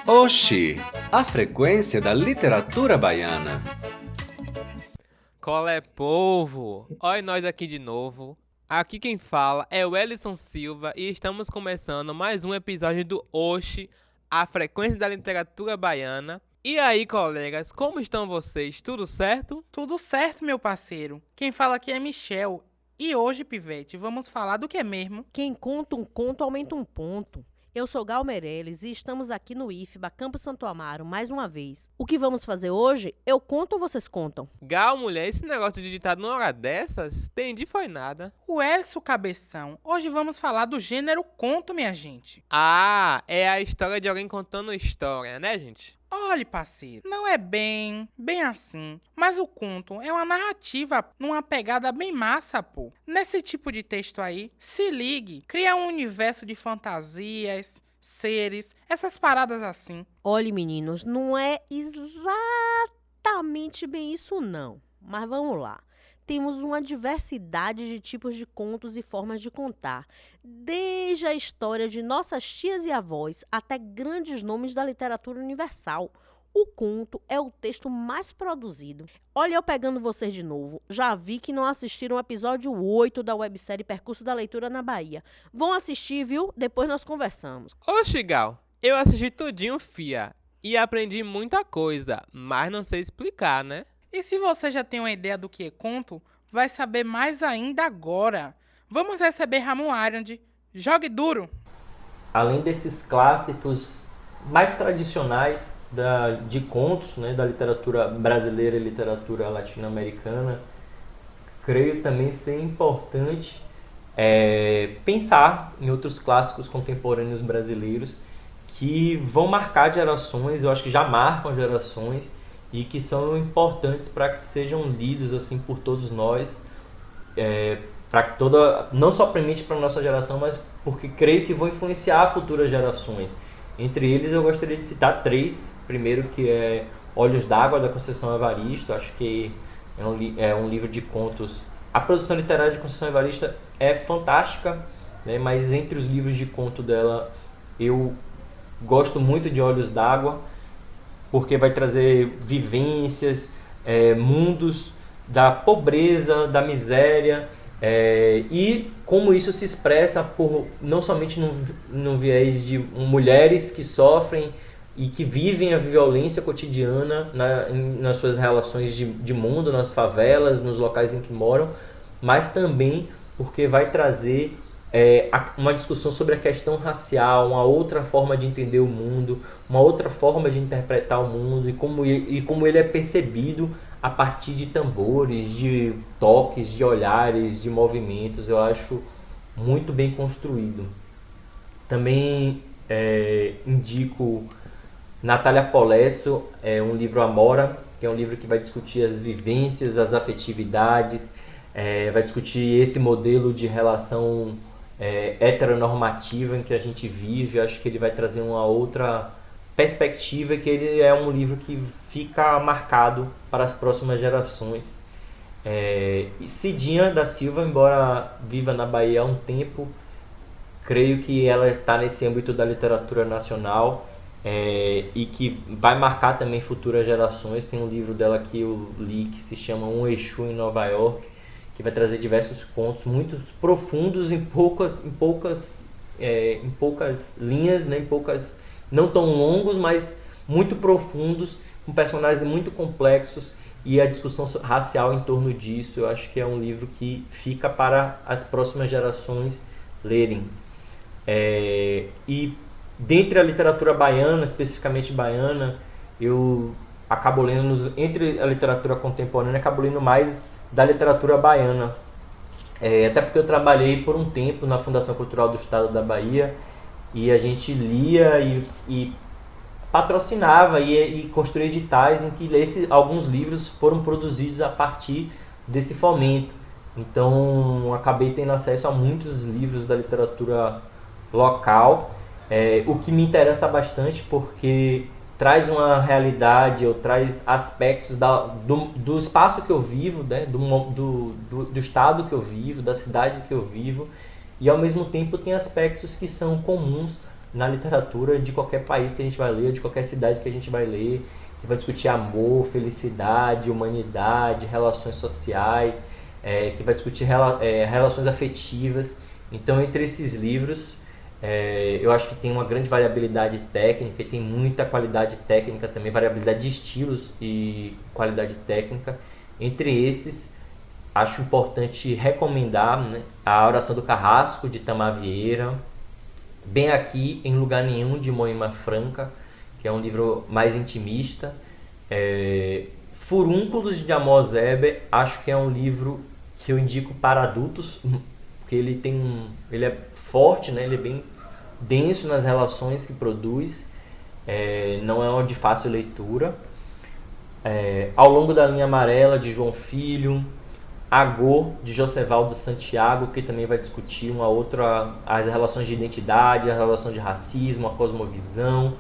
Oxi, a frequência da literatura baiana. Qual é, povo? Olha nós aqui de novo. Aqui quem fala é o Ellison Silva e estamos começando mais um episódio do Oxi, a frequência da literatura baiana. E aí, colegas, como estão vocês? Tudo certo? Tudo certo, meu parceiro. Quem fala aqui é Michel. E hoje, Pivete, vamos falar do que mesmo? Quem conta um conto aumenta um ponto. Eu sou Gal Meirelles e estamos aqui no IFBA, Campo Santo Amaro, mais uma vez. O que vamos fazer hoje? Eu conto ou vocês contam? Gal, mulher, esse negócio de ditado numa hora dessas, entendi foi nada. O Elcio Cabeção. Hoje vamos falar do gênero conto, minha gente. Ah, é a história de alguém contando história, né, gente? Olhe, parceiro, não é bem assim. Mas o conto é uma narrativa numa pegada bem massa, pô. Nesse tipo de texto aí, se ligue, cria um universo de fantasias, seres, essas paradas assim. Olhe, meninos, não é exatamente bem isso não. Mas vamos lá. Temos uma diversidade de tipos de contos e formas de contar, desde a história de nossas tias e avós até grandes nomes da literatura universal. O conto é o texto mais produzido. Olha eu pegando vocês de novo. Já vi que não assistiram o episódio 8 da websérie Percurso da Leitura na Bahia. Vão assistir, viu? Depois nós conversamos. Oxi, Gal, eu assisti tudinho, fia, e aprendi muita coisa, mas não sei explicar, né? E se você já tem uma ideia do que é conto, vai saber mais ainda agora. Vamos receber Ramon Arend. Jogue duro! Além desses clássicos mais tradicionais de contos, né, da literatura brasileira e literatura latino-americana, creio também ser importante pensar em outros clássicos contemporâneos brasileiros que vão marcar gerações, eu acho que já marcam gerações, e que são importantes para que sejam lidos assim por todos nós, não somente para a nossa geração, mas porque creio que vão influenciar futuras gerações. Entre eles eu gostaria de citar 3. Primeiro, que é Olhos d'Água, da Conceição Evaristo. Acho que é um livro de contos. A produção literária de Conceição Evaristo é fantástica, né? Mas entre os livros de conto dela eu gosto muito de Olhos d'Água, porque vai trazer vivências, mundos da pobreza, da miséria, e como isso se expressa não somente no viés de mulheres que sofrem e que vivem a violência cotidiana nas suas relações de mundo, nas favelas, nos locais em que moram, mas também porque vai trazer uma discussão sobre a questão racial, uma outra forma de entender o mundo, uma outra forma de interpretar o mundo e como ele é percebido a partir de tambores, de toques, de olhares, de movimentos. Eu acho muito bem construído. Também indico Natália Polesso, um livro Amora, que é um livro que vai discutir as vivências, as afetividades, vai discutir esse modelo de relação heteronormativa em que a gente vive. Eu acho que ele vai trazer uma outra perspectiva, que ele é um livro que fica marcado para as próximas gerações. Cidinha da Silva, embora viva na Bahia há um tempo, creio que ela está nesse âmbito da literatura nacional, e que vai marcar também futuras gerações. Tem um livro dela que eu li que se chama Um Exu em Nova York, que vai trazer diversos contos muito profundos em poucas linhas, né? Não tão longos, mas muito profundos, com personagens muito complexos, e a discussão racial em torno disso. Eu acho que é um livro que fica para as próximas gerações lerem. E dentre a literatura baiana, especificamente baiana, eu acabo lendo, entre a literatura contemporânea, acabo lendo mais da literatura baiana. Até porque eu trabalhei por um tempo na Fundação Cultural do Estado da Bahia, e a gente lia e patrocinava e construía editais em que alguns livros foram produzidos a partir desse fomento. Então, acabei tendo acesso a muitos livros da literatura local, o que me interessa bastante porque traz uma realidade, ou traz aspectos do espaço que eu vivo, né? do estado que eu vivo, da cidade que eu vivo, e ao mesmo tempo tem aspectos que são comuns na literatura de qualquer país que a gente vai ler, de qualquer cidade que a gente vai ler, que vai discutir amor, felicidade, humanidade, relações sociais, que vai discutir relações afetivas. Então, entre esses livros, eu acho que tem uma grande variabilidade técnica e tem muita qualidade técnica também, variabilidade de estilos e qualidade técnica. Entre esses, acho importante recomendar, né, a Oração do Carrasco, de Itamar Vieira, Bem Aqui, em Lugar Nenhum, de Moema Franca, que é um livro mais intimista. Furúnculos, de Amos Eber, acho que é um livro que eu indico para adultos, porque ele é forte, né? Ele é bem denso nas relações que produz, não é de fácil leitura. Ao Longo da Linha Amarela, de João Filho, Agô, de Josevaldo Santiago, que também vai discutir as relações de identidade, a relação de racismo, a cosmovisão.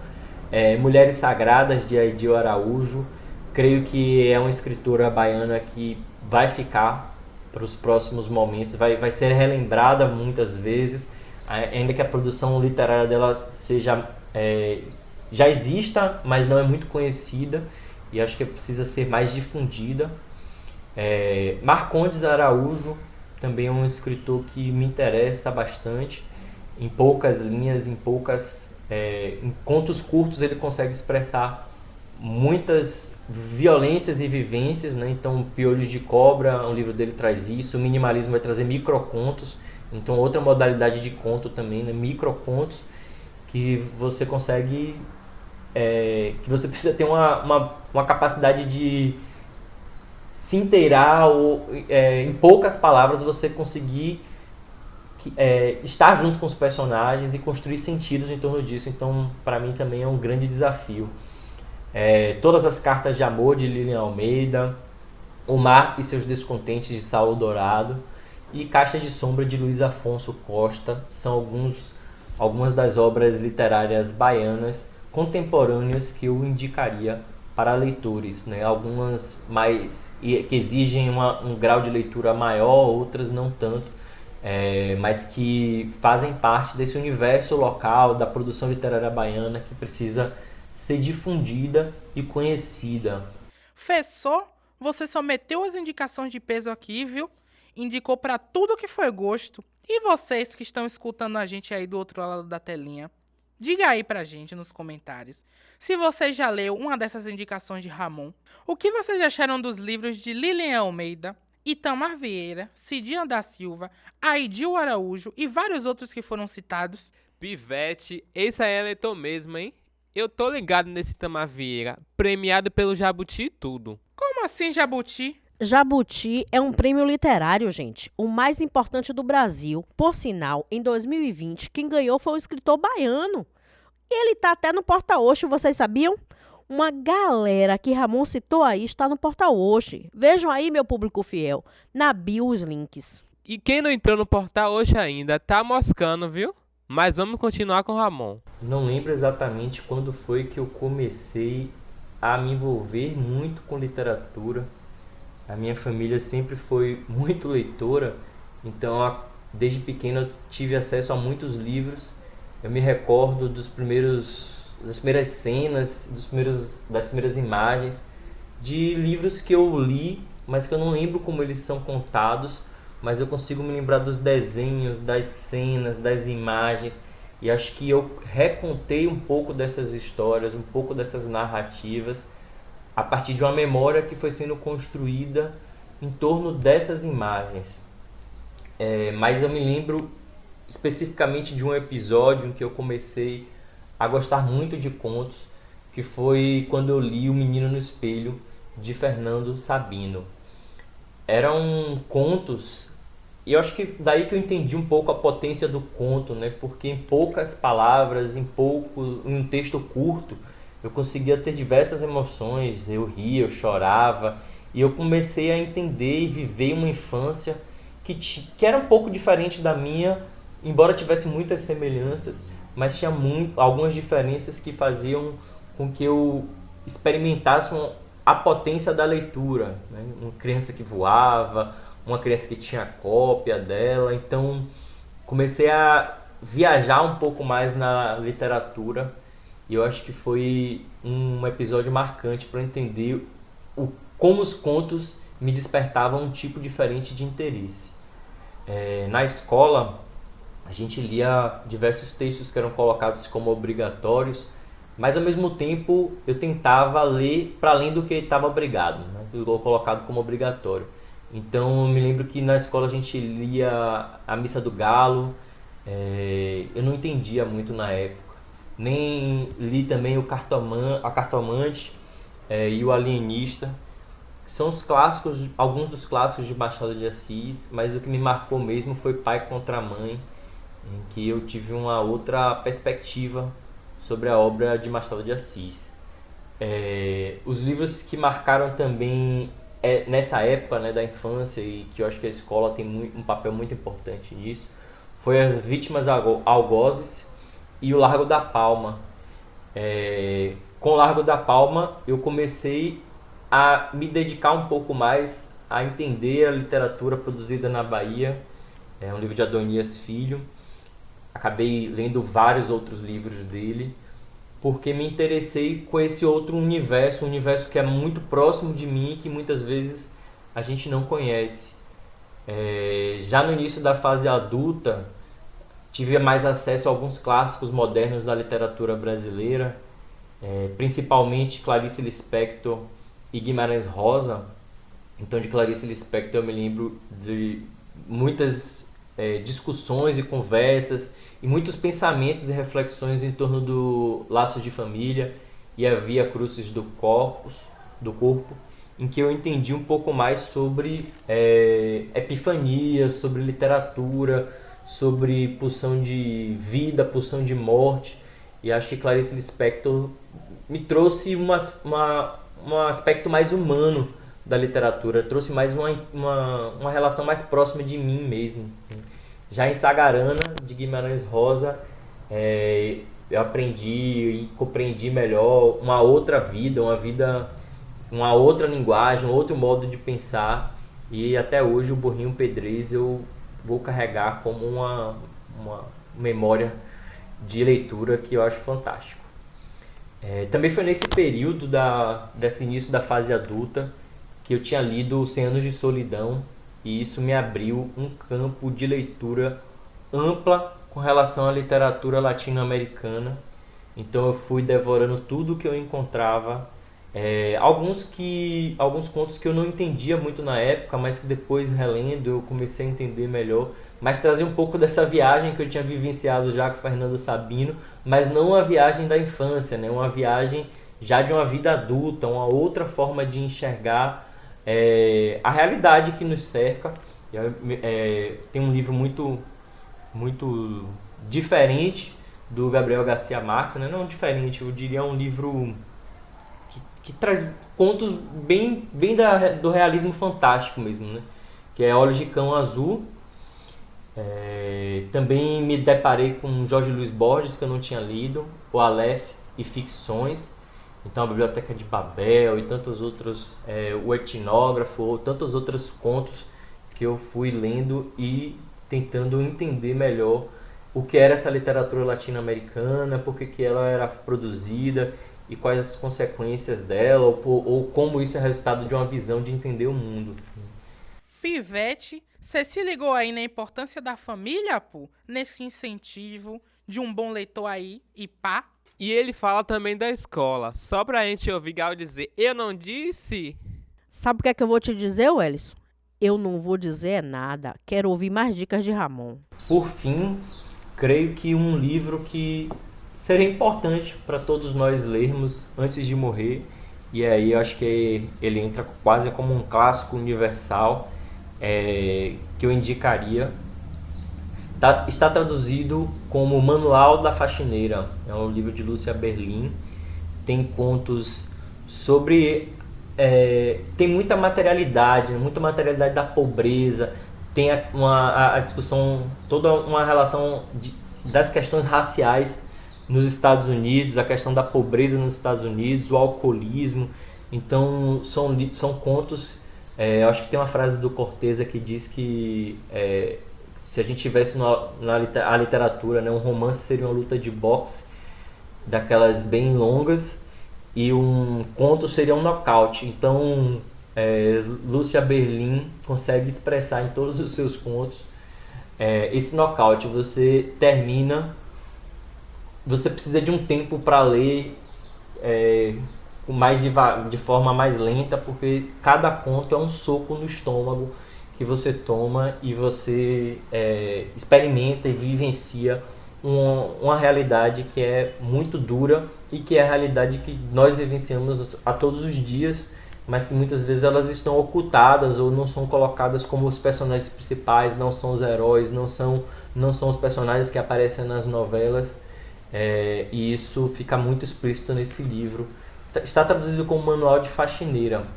Mulheres Sagradas, de Aidil Araújo, creio que é uma escritora baiana que vai ficar para os próximos momentos, vai ser relembrada muitas vezes, ainda que a produção literária dela já exista, mas não é muito conhecida, e acho que precisa ser mais difundida. Marcondes Araújo também é um escritor que me interessa bastante. Em poucas linhas, em contos curtos, ele consegue expressar muitas violências e vivências, né? Então, Piolhos de Cobra, um livro dele traz isso. O minimalismo vai trazer microcontos, então outra modalidade de conto também, né? Microcontos, que você consegue, que você precisa ter uma capacidade de se inteirar, ou em poucas palavras você conseguir estar junto com os personagens e construir sentidos em torno disso. Então, para mim também é um grande desafio. Todas as Cartas de Amor, de Lilian Almeida, O Mar e Seus Descontentes, de Saulo Dourado, e Caixa de Sombra, de Luiz Afonso Costa, são algumas das obras literárias baianas contemporâneas que eu indicaria para leitores, né? Algumas que exigem um grau de leitura maior, outras não tanto, mas que fazem parte desse universo local da produção literária baiana que precisa ser difundida e conhecida. Fessou, você só meteu as indicações de peso aqui, viu? Indicou pra tudo que foi gosto. E vocês que estão escutando a gente aí do outro lado da telinha, diga aí pra gente nos comentários se você já leu uma dessas indicações de Ramon. O que vocês acharam dos livros de Lilian Almeida, Itamar Vieira, Cidinha da Silva, Aidil Araújo e vários outros que foram citados? Pivete, esse aí é leitor mesmo, hein? Eu tô ligado nesse Itamar Vieira, premiado pelo Jabuti e tudo. Como assim, Jabuti? Jabuti é um prêmio literário, gente, o mais importante do Brasil. Por sinal, em 2020, quem ganhou foi um escritor baiano. E ele tá até no Porta Oxe, vocês sabiam? Uma galera que Ramon citou aí está no Porta Oxe. Vejam aí, meu público fiel, na bio os links. E quem não entrou no Portal hoje ainda, tá moscando, viu? Mas vamos continuar com o Ramon. Não lembro exatamente quando foi que eu comecei a me envolver muito com literatura. A minha família sempre foi muito leitora, então desde pequeno eu tive acesso a muitos livros. Eu me recordo das primeiras cenas, das primeiras imagens de livros que eu li, mas que eu não lembro como eles são contados, mas eu consigo me lembrar dos desenhos, das cenas, das imagens, e acho que eu recontei um pouco dessas histórias, um pouco dessas narrativas, a partir de uma memória que foi sendo construída em torno dessas imagens. Mas eu me lembro especificamente de um episódio em que eu comecei a gostar muito de contos, que foi quando eu li O Menino no Espelho, de Fernando Sabino. Eram contos, e eu acho que daí que eu entendi um pouco a potência do conto, né? Porque em poucas palavras, em um texto curto, eu conseguia ter diversas emoções, eu ria, eu chorava, e eu comecei a entender e viver uma infância que era um pouco diferente da minha, embora tivesse muitas semelhanças, mas tinha algumas diferenças que faziam com que eu experimentasse a potência da leitura, né? Uma criança que voava, uma criança que tinha cópia dela, então comecei a viajar um pouco mais na literatura e eu acho que foi um episódio marcante para entender como os contos me despertavam um tipo diferente de interesse. Na escola, a gente lia diversos textos que eram colocados como obrigatórios, mas ao mesmo tempo eu tentava ler para além do que estava obrigado, né? Colocado como obrigatório. Então eu me lembro que na escola a gente lia a Missa do Galo, eu não entendia muito na época. Nem li também a Cartomante e o Alienista. São os clássicos, alguns dos clássicos de Machado de Assis, mas o que me marcou mesmo foi Pai contra Mãe, em que eu tive uma outra perspectiva sobre a obra de Machado de Assis. Os livros que marcaram também nessa época, né, da infância, e que eu acho que a escola tem um papel muito importante nisso, foi As Vítimas Algozes e O Largo da Palma. Com O Largo da Palma eu comecei a me dedicar um pouco mais a entender a literatura produzida na Bahia. É um livro de Adonias Filho. Acabei lendo vários outros livros dele, porque me interessei com esse outro universo, um universo que é muito próximo de mim e que muitas vezes a gente não conhece. Já no início da fase adulta, tive mais acesso a alguns clássicos modernos da literatura brasileira, principalmente Clarice Lispector e Guimarães Rosa. Então, de Clarice Lispector eu me lembro de muitas discussões e conversas e muitos pensamentos e reflexões em torno do Laços de Família e a Via Crucis do Corpo, em que eu entendi um pouco mais sobre epifania, sobre literatura, sobre pulsão de vida, pulsão de morte, e acho que Clarice Lispector me trouxe um aspecto mais humano da literatura, trouxe mais uma relação mais próxima de mim mesmo. Já em Sagarana, de Guimarães Rosa, eu aprendi e compreendi melhor uma outra vida, uma outra linguagem, um outro modo de pensar, e até hoje o Burrinho Pedrez eu vou carregar como uma memória de leitura que eu acho fantástico. Também foi nesse período desse início da fase adulta que eu tinha lido 100 Anos de Solidão, e isso me abriu um campo de leitura ampla com relação à literatura latino-americana. Então eu fui devorando tudo que eu encontrava, alguns contos que eu não entendia muito na época, mas que depois, relendo, eu comecei a entender melhor, mas trazia um pouco dessa viagem que eu tinha vivenciado já com Fernando Sabino, mas não uma viagem da infância, né? Uma viagem já de uma vida adulta, uma outra forma de enxergar a realidade que nos cerca. Tem um livro muito, muito diferente do Gabriel Garcia Marques, né? Não diferente, eu diria um livro que traz contos bem do realismo fantástico mesmo, né? Que é Olhos de Cão Azul. Também me deparei com Jorge Luiz Borges, que eu não tinha lido, o Aleph e Ficções. Então a Biblioteca de Babel e tantos outros, o Etnógrafo, tantos outros contos que eu fui lendo e tentando entender melhor o que era essa literatura latino-americana, por que ela era produzida e quais as consequências dela, ou como isso é resultado de uma visão de entender o mundo. Pivete, você se ligou aí na importância da família, pô? Nesse incentivo de um bom leitor aí e pá? E ele fala também da escola. Só pra gente ouvir Gal dizer, eu não disse? Sabe o que é que eu vou te dizer, Wellison? Eu não vou dizer nada. Quero ouvir mais dicas de Ramon. Por fim, creio que um livro que seria importante para todos nós lermos antes de morrer, e aí eu acho que ele entra quase como um clássico universal, que eu indicaria. Está traduzido como Manual da Faxineira. É um livro de Lúcia Berlim, tem contos sobre... tem muita materialidade da pobreza, tem a discussão, toda uma relação das questões raciais nos Estados Unidos, a questão da pobreza nos Estados Unidos, o alcoolismo. Então são contos, eu acho que tem uma frase do Corteza que diz que se a gente tivesse a literatura, né, um romance seria uma luta de boxe, daquelas bem longas, e um conto seria um nocaute. Então Lúcia Berlim consegue expressar em todos os seus contos esse nocaute. Você termina, você precisa de um tempo para ler de forma mais lenta, porque cada conto é um soco no estômago que você toma e você experimenta e vivencia uma realidade que é muito dura e que é a realidade que nós vivenciamos a todos os dias, mas que muitas vezes elas estão ocultadas ou não são colocadas como os personagens principais, não são os heróis, não são os personagens que aparecem nas novelas, e isso fica muito explícito nesse livro. Está traduzido como Manual de Faxineira,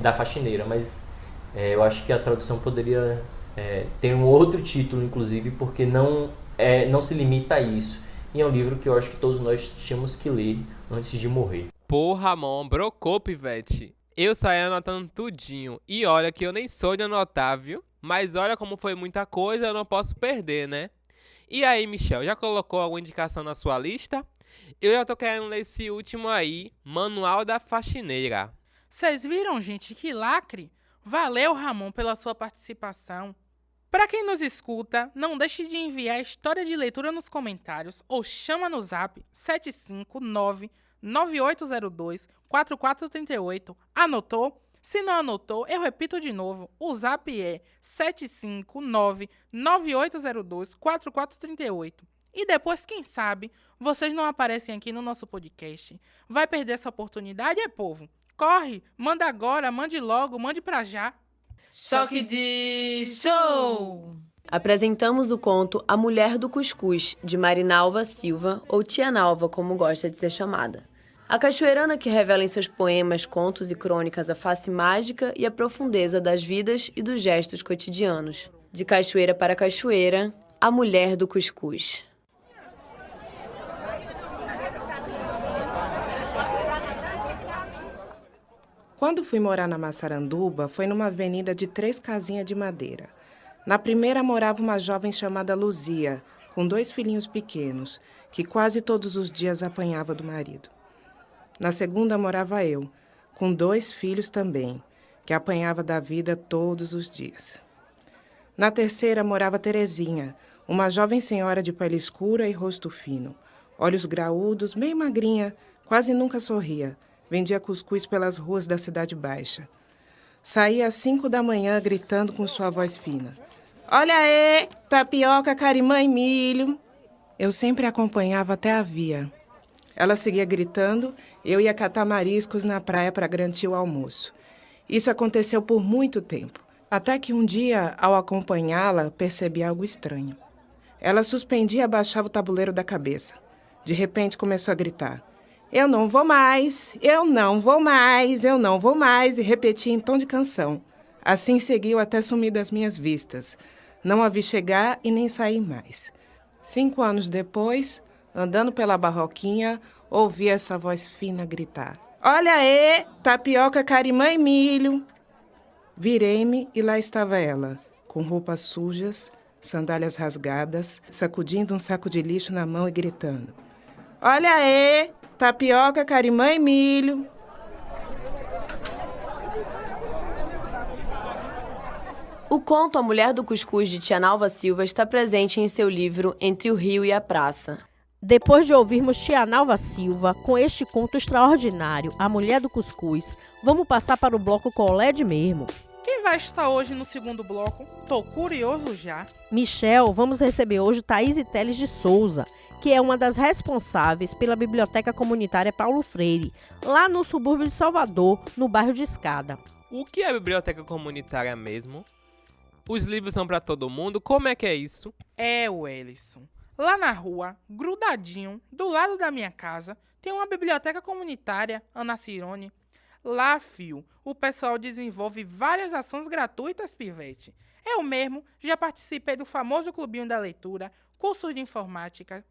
da Faxineira, mas eu acho que a tradução poderia ter um outro título, inclusive, porque não se limita a isso. E é um livro que eu acho que todos nós tínhamos que ler antes de morrer. Porra, Ramon, brocou, pivete. Eu saí anotando tudinho. E olha que eu nem sou de anotar, viu? Mas olha como foi muita coisa, eu não posso perder, né? E aí, Michel, já colocou alguma indicação na sua lista? Eu já tô querendo ler esse último aí, Manual da Faxineira. Vocês viram, gente, que lacre? Valeu, Ramon, pela sua participação. Para quem nos escuta, não deixe de enviar a história de leitura nos comentários ou chama no zap 759-9802-4438. Anotou? Se não anotou, eu repito de novo. O zap é 759-9802-4438. E depois, quem sabe, vocês não aparecem aqui no nosso podcast. Vai perder essa oportunidade, povo? Corre, manda agora, mande logo, mande pra já. Choque de show! Apresentamos o conto A Mulher do Cuscuz, de Marinalva Silva, ou Tia Nalva, como gosta de ser chamada. A cachoeirana que revela em seus poemas, contos e crônicas a face mágica e a profundeza das vidas e dos gestos cotidianos. De cachoeira para cachoeira, A Mulher do Cuscuz. Quando fui morar na Massaranduba, foi numa avenida de 3 casinhas de madeira. Na primeira morava uma jovem chamada Luzia, com 2 filhinhos pequenos, que quase todos os dias apanhava do marido. Na segunda morava eu, com 2 filhos também, que apanhava da vida todos os dias. Na terceira morava Terezinha, uma jovem senhora de pele escura e rosto fino, olhos graúdos, meio magrinha, quase nunca sorria. Vendia cuscuz pelas ruas da Cidade Baixa. Saía às 5 da manhã gritando com sua voz fina. Olha aí, tapioca, carimã e milho. Eu sempre acompanhava até a via. Ela seguia gritando, eu ia catar mariscos na praia para garantir o almoço. Isso aconteceu por muito tempo. Até que um dia, ao acompanhá-la, percebi algo estranho. Ela suspendia e abaixava o tabuleiro da cabeça. De repente começou a gritar. Eu não vou mais, eu não vou mais, eu não vou mais, e repetia em tom de canção. Assim seguiu até sumir das minhas vistas. Não a vi chegar e nem sair mais. 5 anos depois, andando pela barroquinha, ouvi essa voz fina gritar. Olha aí, tapioca, carimã e milho. Virei-me e lá estava ela, com roupas sujas, sandálias rasgadas, sacudindo um saco de lixo na mão e gritando. Olha aí, tapioca, carimã e milho. O conto A Mulher do Cuscuz, de Tia Nalva Silva, está presente em seu livro Entre o Rio e a Praça. Depois de ouvirmos Tia Nalva Silva com este conto extraordinário, A Mulher do Cuscuz, vamos passar para o bloco Colé de Mesmo. Quem vai estar hoje no segundo bloco? Tô curioso já. Michel, vamos receber hoje Thaís Teles de Souza, que é uma das responsáveis pela Biblioteca Comunitária Paulo Freire, lá no subúrbio de Salvador, no bairro de Escada. O que é biblioteca comunitária mesmo? Os livros são para todo mundo? Como é que é isso? Wellison. Lá na rua, grudadinho, do lado da minha casa, tem uma biblioteca comunitária, Ana Cirone. Lá, fio, o pessoal desenvolve várias ações gratuitas, Pivete. Eu mesmo já participei do famoso clubinho da leitura, cursos de informática,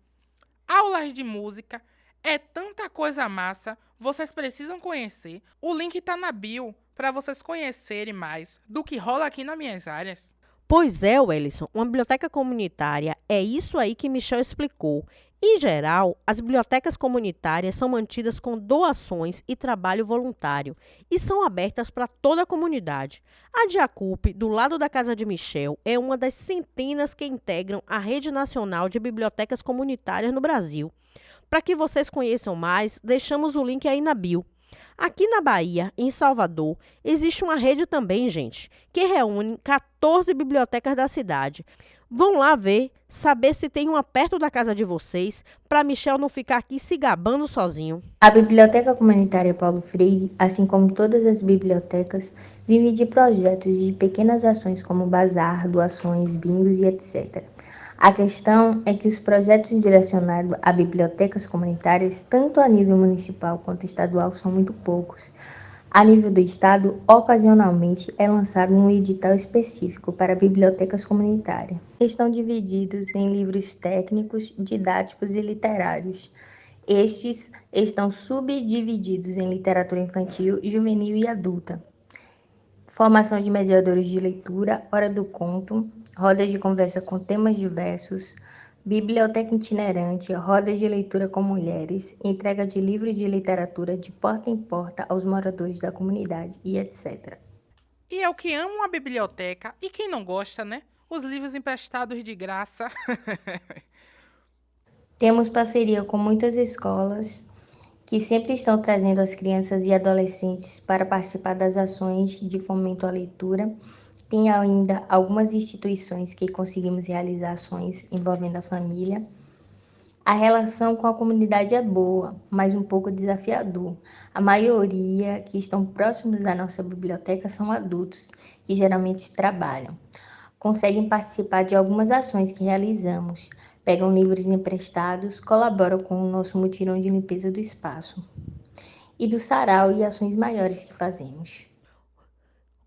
aulas de música. É tanta coisa massa, vocês precisam conhecer. O link tá na bio para vocês conhecerem mais do que rola aqui nas minhas áreas. Pois é, Wellison, uma biblioteca comunitária é isso aí que Michel explicou. Em geral, as bibliotecas comunitárias são mantidas com doações e trabalho voluntário e são abertas para toda a comunidade. A Diacup, do lado da casa de Michel, é uma das centenas que integram a Rede Nacional de Bibliotecas Comunitárias no Brasil. Para que vocês conheçam mais, deixamos o link aí na bio. Aqui na Bahia, em Salvador, existe uma rede também, gente, que reúne 14 bibliotecas da cidade. Vão lá ver, saber se tem uma perto da casa de vocês, para Michel não ficar aqui se gabando sozinho. A Biblioteca Comunitária Paulo Freire, assim como todas as bibliotecas, vive de projetos e de pequenas ações como bazar, doações, bingos e etc. A questão é que os projetos direcionados a bibliotecas comunitárias, tanto a nível municipal quanto estadual, são muito poucos. A nível do estado, ocasionalmente é lançado um edital específico para bibliotecas comunitárias. Estão divididos em livros técnicos, didáticos e literários. Estes estão subdivididos em literatura infantil, juvenil e adulta. Formação de mediadores de leitura, hora do conto, rodas de conversa com temas diversos, biblioteca itinerante, rodas de leitura com mulheres, entrega de livros de literatura de porta em porta aos moradores da comunidade e etc. E é o que ama uma biblioteca, e quem não gosta, né? Os livros emprestados de graça. Temos parceria com muitas escolas que sempre estão trazendo as crianças e adolescentes para participar das ações de fomento à leitura. Tem ainda algumas instituições que conseguimos realizar ações envolvendo a família. A relação com a comunidade é boa, mas um pouco desafiador. A maioria que estão próximos da nossa biblioteca são adultos, que geralmente trabalham. Conseguem participar de algumas ações que realizamos, pegam livros emprestados, colaboram com o nosso mutirão de limpeza do espaço e do sarau e ações maiores que fazemos.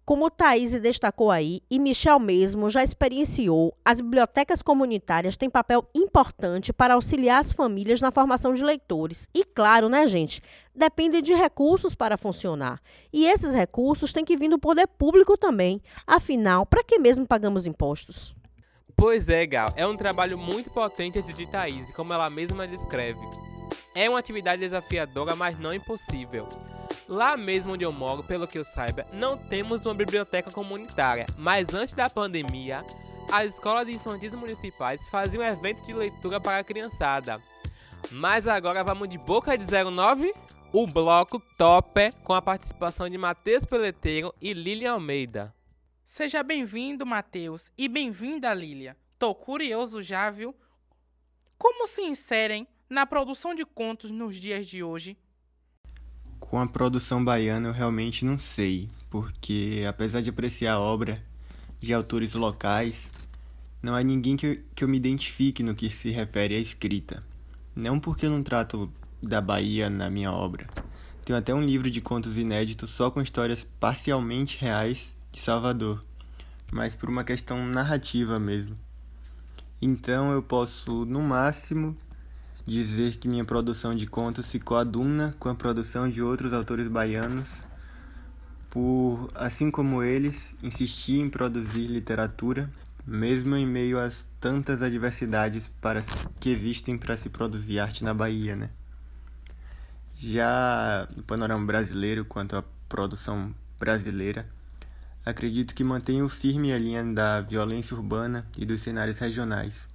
Como Thaís destacou aí, e Michel mesmo já experienciou, as bibliotecas comunitárias têm papel importante para auxiliar as famílias na formação de leitores. E claro, né, gente, dependem de recursos para funcionar. E esses recursos têm que vir do poder público também. Afinal, para que mesmo pagamos impostos? Pois é, Gal, é um trabalho muito potente esse de Thaís, como ela mesma descreve. É uma atividade desafiadora, mas não impossível. Lá mesmo onde eu moro, pelo que eu saiba, não temos uma biblioteca comunitária, mas antes da pandemia, as escolas infantis municipais faziam evento de leitura para a criançada. Mas agora vamos de boca de 09, o bloco Topper, com a participação de Matheus Peleteiro e Lilian Almeida. Seja bem-vindo, Matheus, e bem-vinda, Lília. Tô curioso já, viu? Como se inserem na produção de contos nos dias de hoje? Com a produção baiana eu realmente não sei, porque apesar de apreciar a obra de autores locais, não há ninguém que eu me identifique no que se refere à escrita. Não porque eu não trato da Bahia na minha obra. Tenho até um livro de contos inéditos só com histórias parcialmente reais de Salvador, mas por uma questão narrativa mesmo. Então eu posso, no máximo, dizer que minha produção de contos se coaduna com a produção de outros autores baianos por, assim como eles, insistir em produzir literatura, mesmo em meio às tantas adversidades que existem para se produzir arte na Bahia, né? Já no panorama brasileiro, quanto à produção brasileira, acredito que mantenho firme a linha da violência urbana e dos cenários regionais,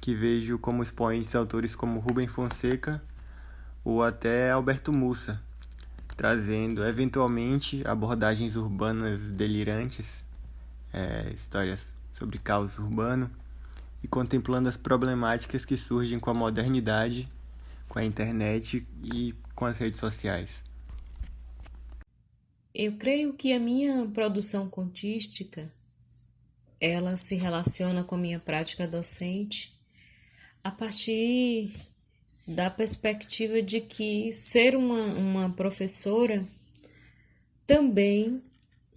que vejo como expoentes autores como Rubem Fonseca ou até Alberto Mussa, trazendo eventualmente abordagens urbanas delirantes, histórias sobre caos urbano, e contemplando as problemáticas que surgem com a modernidade, com a internet e com as redes sociais. Eu creio que a minha produção contística, ela se relaciona com a minha prática docente a partir da perspectiva de que ser uma professora também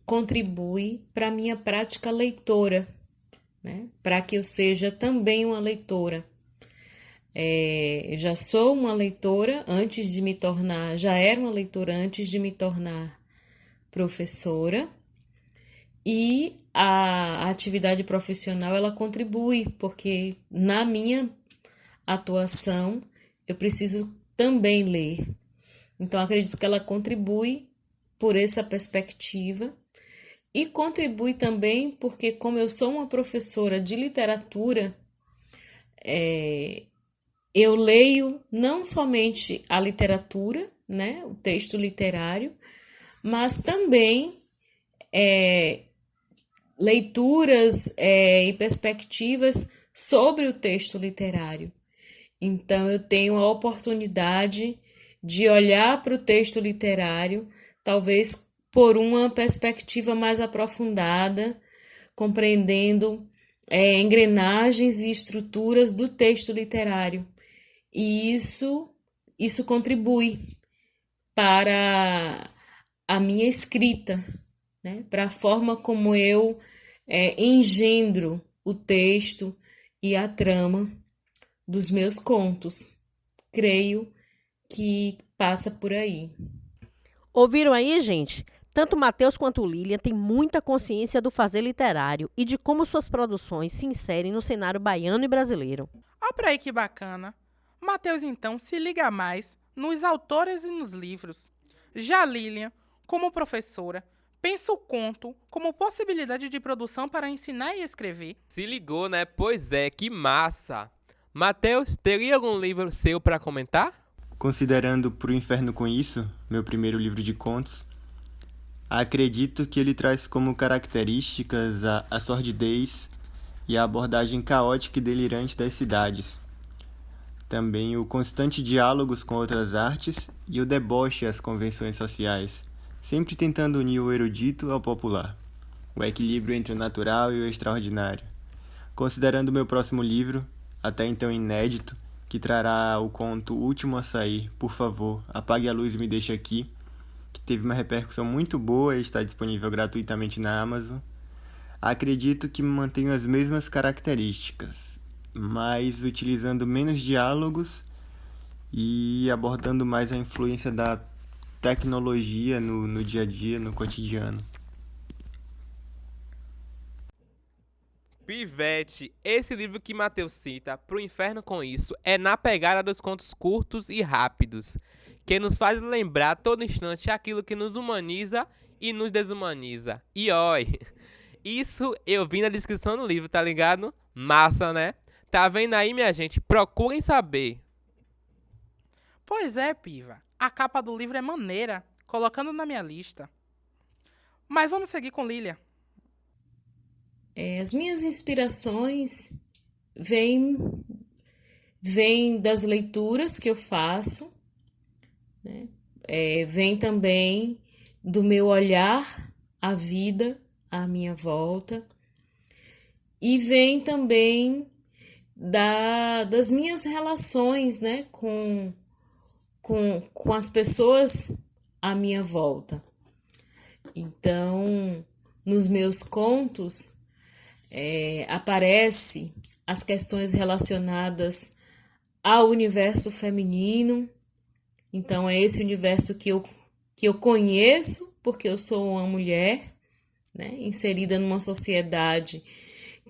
contribui para a minha prática leitora, né? Para que eu seja também uma leitora. Eu já sou uma leitora antes de me tornar, já era uma leitora antes de me tornar professora, e a atividade profissional ela contribui, porque na minha atuação eu preciso também ler. Então acredito que ela contribui por essa perspectiva e contribui também porque, como eu sou uma professora de literatura, eu leio não somente a literatura, né, o texto literário, mas também leituras e perspectivas sobre o texto literário. Então, eu tenho a oportunidade de olhar para o texto literário, talvez por uma perspectiva mais aprofundada, compreendendo engrenagens e estruturas do texto literário. E isso contribui para a minha escrita, né? Para a forma como eu engendro o texto e a trama dos meus contos. Creio que passa por aí. Ouviram aí, gente? Tanto Matheus quanto Lilian têm muita consciência do fazer literário e de como suas produções se inserem no cenário baiano e brasileiro. Olha pra aí que bacana. Matheus, então, se liga mais nos autores e nos livros. Já Lilian, como professora, pensa o conto como possibilidade de produção para ensinar e escrever. Se ligou, né? Pois é, que massa! Matheus, teria algum livro seu para comentar? Considerando Pro Inferno com Isso, meu primeiro livro de contos, acredito que ele traz como características a sordidez e a abordagem caótica e delirante das cidades. Também o constante diálogos com outras artes e o deboche às convenções sociais, sempre tentando unir o erudito ao popular, o equilíbrio entre o natural e o extraordinário. Considerando meu próximo livro, até então inédito, que trará o conto Último a Sair, Por Favor, Apague a Luz e Me Deixe Aqui, que teve uma repercussão muito boa e está disponível gratuitamente na Amazon, acredito que mantenho as mesmas características, mas utilizando menos diálogos e abordando mais a influência da tecnologia no dia a dia, no cotidiano. Pivete, esse livro que Matheus cita, Pro Inferno com Isso, é na pegada dos contos curtos e rápidos, que nos faz lembrar todo instante aquilo que nos humaniza e nos desumaniza. E oi, isso eu vi na descrição do livro, tá ligado? Massa, né? Tá vendo aí, minha gente? Procurem saber. Pois é, Piva. A capa do livro é maneira, colocando na minha lista. Mas vamos seguir com Lilian. As minhas inspirações vêm das leituras que eu faço, né? Vem também do meu olhar à vida à minha volta, e vem também das minhas relações, né, com as pessoas à minha volta. Então, nos meus contos, aparece as questões relacionadas ao universo feminino. Então, é esse universo que eu conheço, porque eu sou uma mulher, né, inserida numa sociedade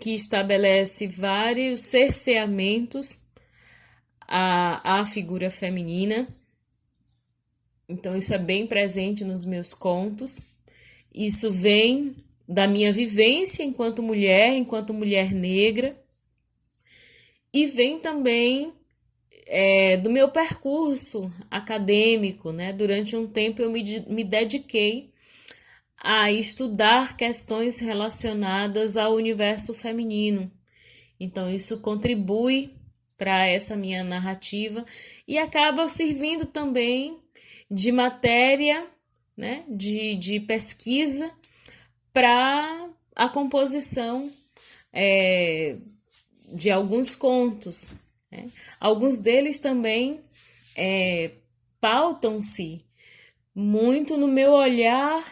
que estabelece vários cerceamentos à figura feminina. Então, isso é bem presente nos meus contos. Isso vem da minha vivência enquanto mulher negra, e vem também do meu percurso acadêmico, né? Durante um tempo eu me dediquei a estudar questões relacionadas ao universo feminino. Então, isso contribui para essa minha narrativa e acaba servindo também de matéria, né? de pesquisa para a composição de alguns contos, né? Alguns deles também pautam-se muito no meu olhar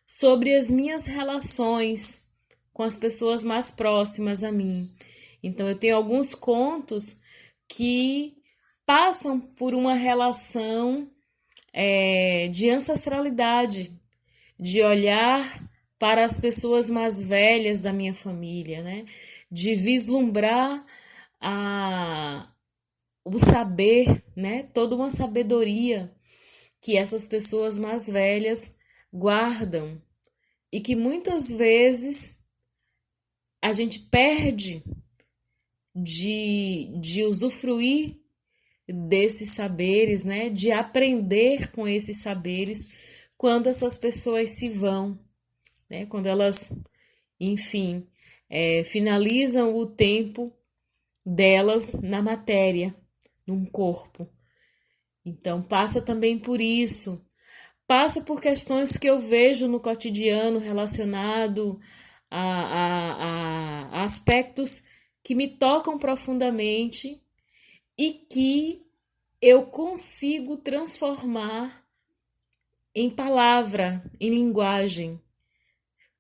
sobre as minhas relações com as pessoas mais próximas a mim. Então, eu tenho alguns contos que passam por uma relação de ancestralidade, de olhar para as pessoas mais velhas da minha família, né? De vislumbrar o saber, né? Toda uma sabedoria que essas pessoas mais velhas guardam e que muitas vezes a gente perde de usufruir desses saberes, né? De aprender com esses saberes quando essas pessoas se vão, né? Quando elas, enfim, finalizam o tempo delas na matéria, num corpo. Então, passa também por isso. Passa por questões que eu vejo no cotidiano relacionado a aspectos que me tocam profundamente e que eu consigo transformar em palavra, em linguagem.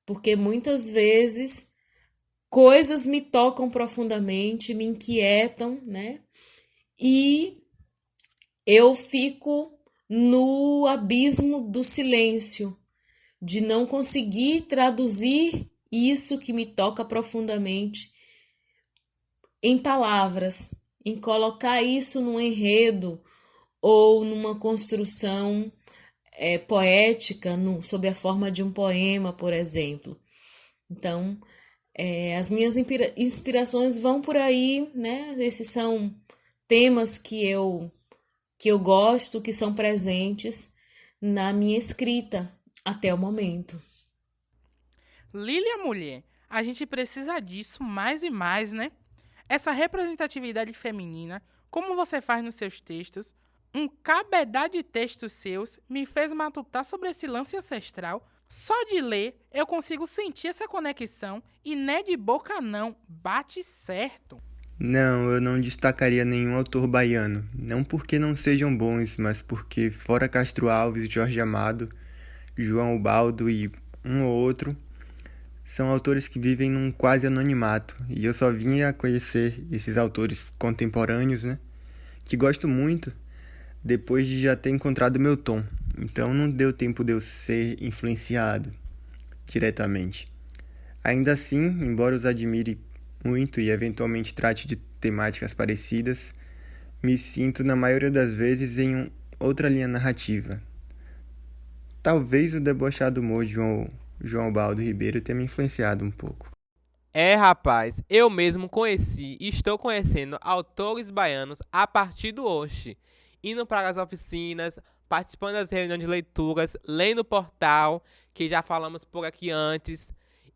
Porque muitas vezes coisas me tocam profundamente, me inquietam, né? E eu fico no abismo do silêncio, de não conseguir traduzir isso que me toca profundamente em palavras, em colocar isso num enredo ou numa construção poética, sob a forma de um poema, por exemplo. Então, as minhas inspirações vão por aí, né? Esses são temas que eu gosto, que são presentes na minha escrita até o momento. Lília, mulher, a gente precisa disso mais e mais, né? Essa representatividade feminina, como você faz nos seus textos, um cabedal de textos seus me fez matutar sobre esse lance ancestral. Só de ler, eu consigo sentir essa conexão e não é de boca não, bate certo. Não, eu não destacaria nenhum autor baiano. Não porque não sejam bons, mas porque, fora Castro Alves, Jorge Amado, João Ubaldo e um ou outro, são autores que vivem num quase anonimato. E eu só vim a conhecer esses autores contemporâneos, né? Que gosto muito, depois de já ter encontrado meu tom. Então não deu tempo de eu ser influenciado diretamente. Ainda assim, embora os admire muito e eventualmente trate de temáticas parecidas, me sinto na maioria das vezes em outra linha narrativa. Talvez o debochado humor de João Baldo Ribeiro tenha me influenciado um pouco. Rapaz, eu mesmo conheci e estou conhecendo autores baianos a partir do Oxi, indo para as oficinas, participando das reuniões de leituras, lendo o portal, que já falamos por aqui antes.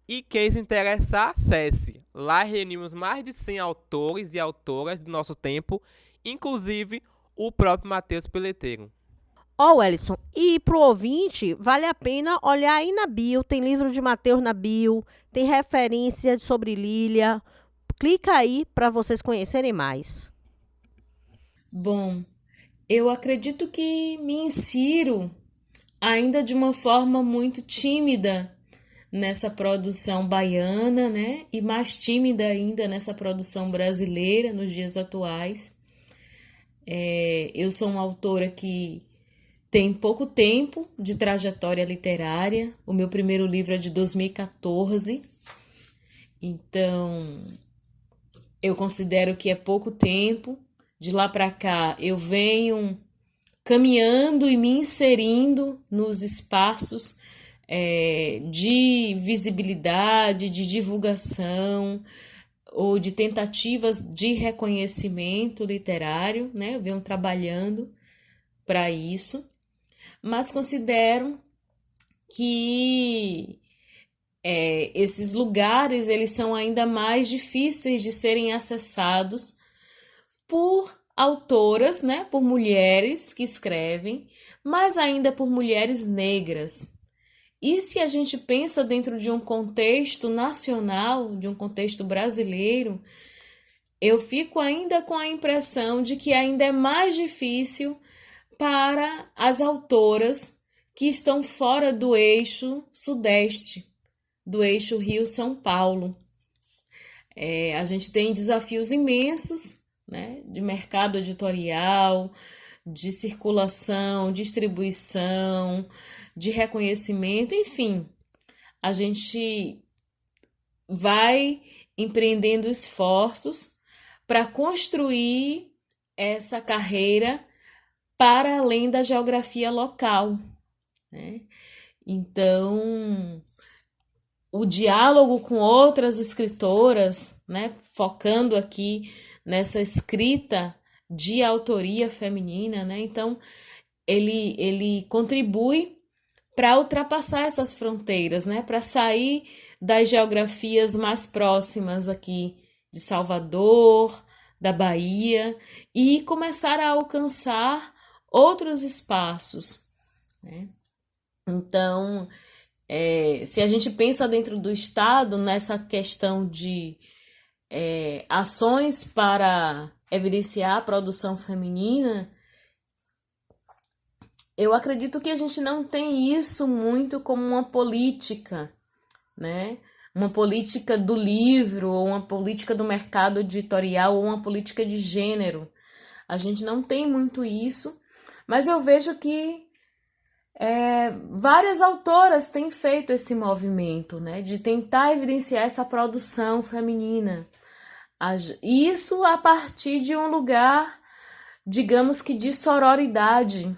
E quem se interessar, acesse. Lá reunimos mais de 100 autores e autoras do nosso tempo, inclusive o próprio Matheus Peleteiro. Wellison, e pro ouvinte, vale a pena olhar aí na bio, tem livro de Matheus na bio, tem referência sobre Lília. Clica aí para vocês conhecerem mais. Bom, eu acredito que me insiro ainda de uma forma muito tímida nessa produção baiana, né? E mais tímida ainda nessa produção brasileira nos dias atuais. Eu sou uma autora que tem pouco tempo de trajetória literária. O meu primeiro livro é de 2014. Então, eu considero que é pouco tempo. De lá para cá, eu venho caminhando e me inserindo nos espaços de visibilidade, de divulgação ou de tentativas de reconhecimento literário, né? Eu venho trabalhando para isso, mas considero que esses lugares eles são ainda mais difíceis de serem acessados por autoras, né? Por mulheres que escrevem, mas ainda por mulheres negras. E se a gente pensa dentro de um contexto nacional, de um contexto brasileiro, eu fico ainda com a impressão de que ainda é mais difícil para as autoras que estão fora do eixo sudeste, do eixo Rio-São Paulo. A gente tem desafios imensos, né, de mercado editorial, de circulação, distribuição, de reconhecimento, enfim. A gente vai empreendendo esforços para construir essa carreira para além da geografia local, né? Então, o diálogo com outras escritoras, né, focando aqui nessa escrita de autoria feminina, né? Então, ele contribui para ultrapassar essas fronteiras, né? Para sair das geografias mais próximas aqui de Salvador, da Bahia, e começar a alcançar outros espaços, né? Então, se a gente pensa dentro do Estado nessa questão de ações para evidenciar a produção feminina, eu acredito que a gente não tem isso muito como uma política, né? Uma política do livro, ou uma política do mercado editorial, ou uma política de gênero. A gente não tem muito isso, mas eu vejo que várias autoras têm feito esse movimento, né, de tentar evidenciar essa produção feminina. Isso a partir de um lugar, digamos que de sororidade,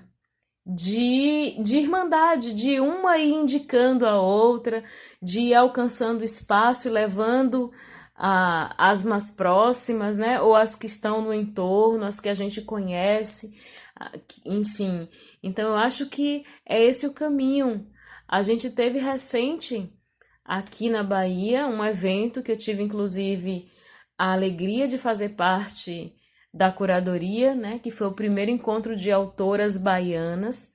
de irmandade, de uma ir indicando a outra, de ir alcançando espaço e levando as mais próximas, né, ou as que estão no entorno, as que a gente conhece, enfim. Então, eu acho que é esse o caminho. A gente teve recente, aqui na Bahia, um evento que eu tive, inclusive, a alegria de fazer parte da curadoria, né, que foi o primeiro encontro de autoras baianas,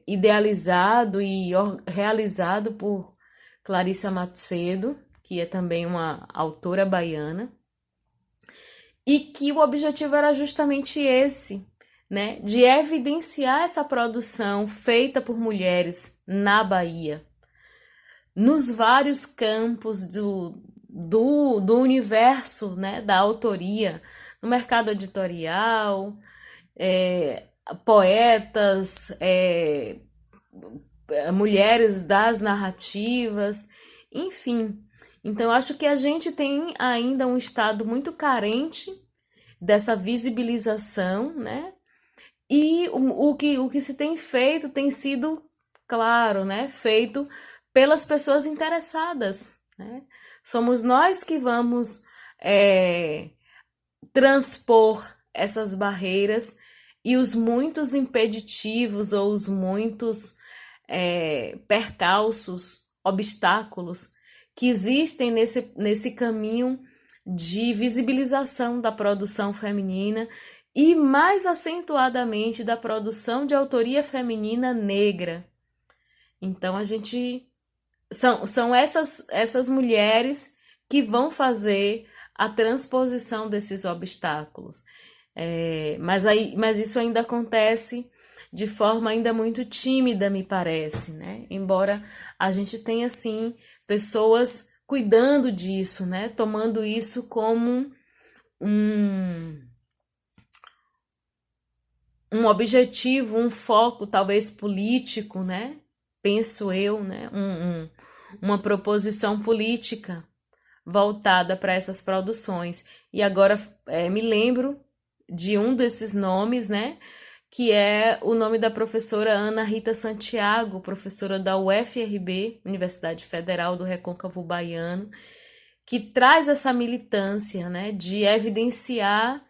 idealizado e realizado por Clarissa Macedo, que é também uma autora baiana, e que o objetivo era justamente esse, né, de evidenciar essa produção feita por mulheres na Bahia, nos vários campos do universo, né, da autoria, no mercado editorial, poetas, mulheres das narrativas, enfim. Então, acho que a gente tem ainda um estado muito carente dessa visibilização, né? E o que se tem feito tem sido, claro, né, feito pelas pessoas interessadas, né? Somos nós que vamos transpor essas barreiras e os muitos impeditivos ou os muitos percalços, obstáculos que existem nesse caminho de visibilização da produção feminina e mais acentuadamente da produção de autoria feminina negra. Então a gente são essas mulheres que vão fazer a transposição desses obstáculos. Mas isso ainda acontece de forma ainda muito tímida, me parece, né? Embora a gente tenha, sim, pessoas cuidando disso, né? Tomando isso como um objetivo, um foco, talvez político, né? Penso eu, né? Uma proposição política voltada para essas produções. E agora me lembro de um desses nomes, né? Que é o nome da professora Ana Rita Santiago, professora da UFRB, Universidade Federal do Recôncavo Baiano, que traz essa militância, né, de evidenciar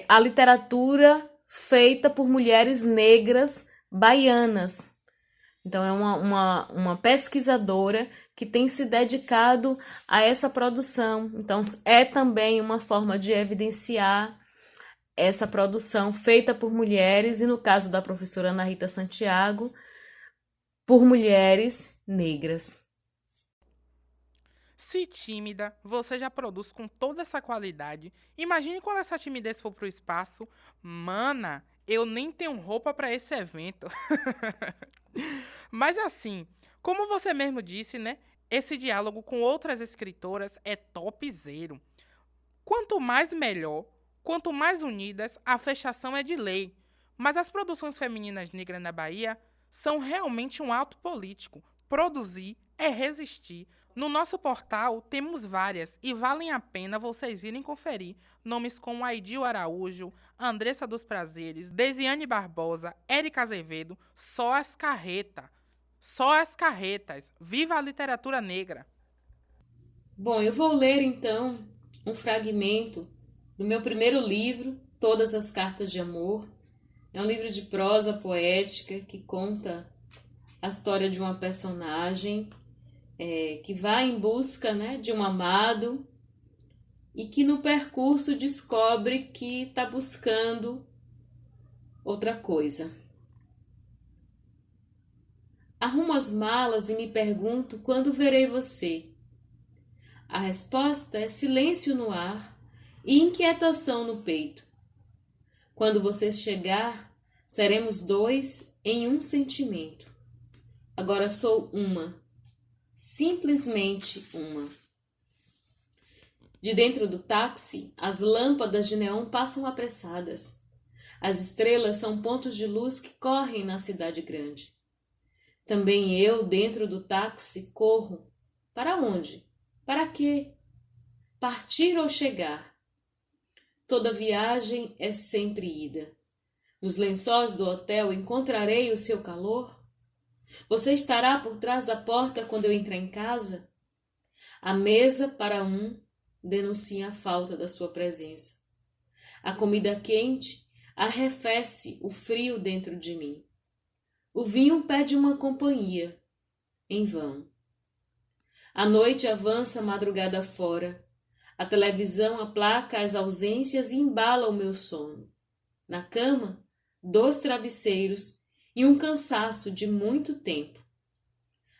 a literatura feita por mulheres negras baianas. Então, é uma pesquisadora que tem se dedicado a essa produção. Então, é também uma forma de evidenciar essa produção feita por mulheres, e no caso da professora Ana Rita Santiago, por mulheres negras. Se tímida, você já produz com toda essa qualidade. Imagine quando essa timidez for pro espaço. Mana, eu nem tenho roupa para esse evento. Mas assim, como você mesmo disse, né? Esse diálogo com outras escritoras é topzero. Quanto mais melhor, quanto mais unidas, a fechação é de lei. Mas as produções femininas negras na Bahia são realmente um ato político. Produzir é resistir. No nosso portal temos várias e valem a pena vocês irem conferir. Nomes como Aidil Araújo, Andressa dos Prazeres, Desiane Barbosa, Érica Azevedo, só as carretas. Só as carretas. Viva a literatura negra! Bom, eu vou ler então um fragmento do meu primeiro livro, Todas as Cartas de Amor. É um livro de prosa poética que conta a história de uma personagem que vai em busca, né, de um amado e que no percurso descobre que está buscando outra coisa. Arrumo as malas e me pergunto quando verei você. A resposta é silêncio no ar e inquietação no peito. Quando você chegar, seremos dois em um sentimento. Agora sou uma, simplesmente uma. De dentro do táxi, as lâmpadas de neon passam apressadas. As estrelas são pontos de luz que correm na cidade grande. Também eu, dentro do táxi, corro. Para onde? Para quê? Partir ou chegar? Toda viagem é sempre ida. Nos lençóis do hotel encontrarei o seu calor? Você estará por trás da porta quando eu entrar em casa? A mesa para um denuncia a falta da sua presença. A comida quente arrefece o frio dentro de mim. O vinho pede uma companhia, em vão. A noite avança madrugada fora. A televisão aplaca as ausências e embala o meu sono. Na cama, 2 travesseiros e um cansaço de muito tempo.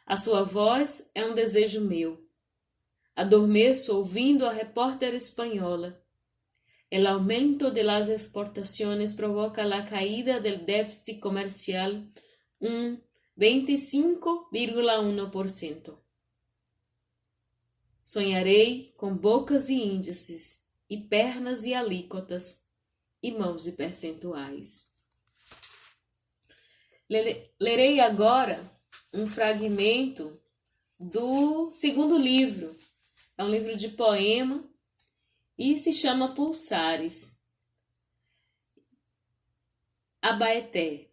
A sua voz é um desejo meu. Adormeço ouvindo a repórter espanhola. El aumento de las exportaciones provoca la caída del déficit comercial 25,1%. Sonharei com bocas e índices, e pernas e alíquotas, e mãos e percentuais. Lerei agora um fragmento do segundo livro. É um livro de poema e se chama Pulsares. Abaeté.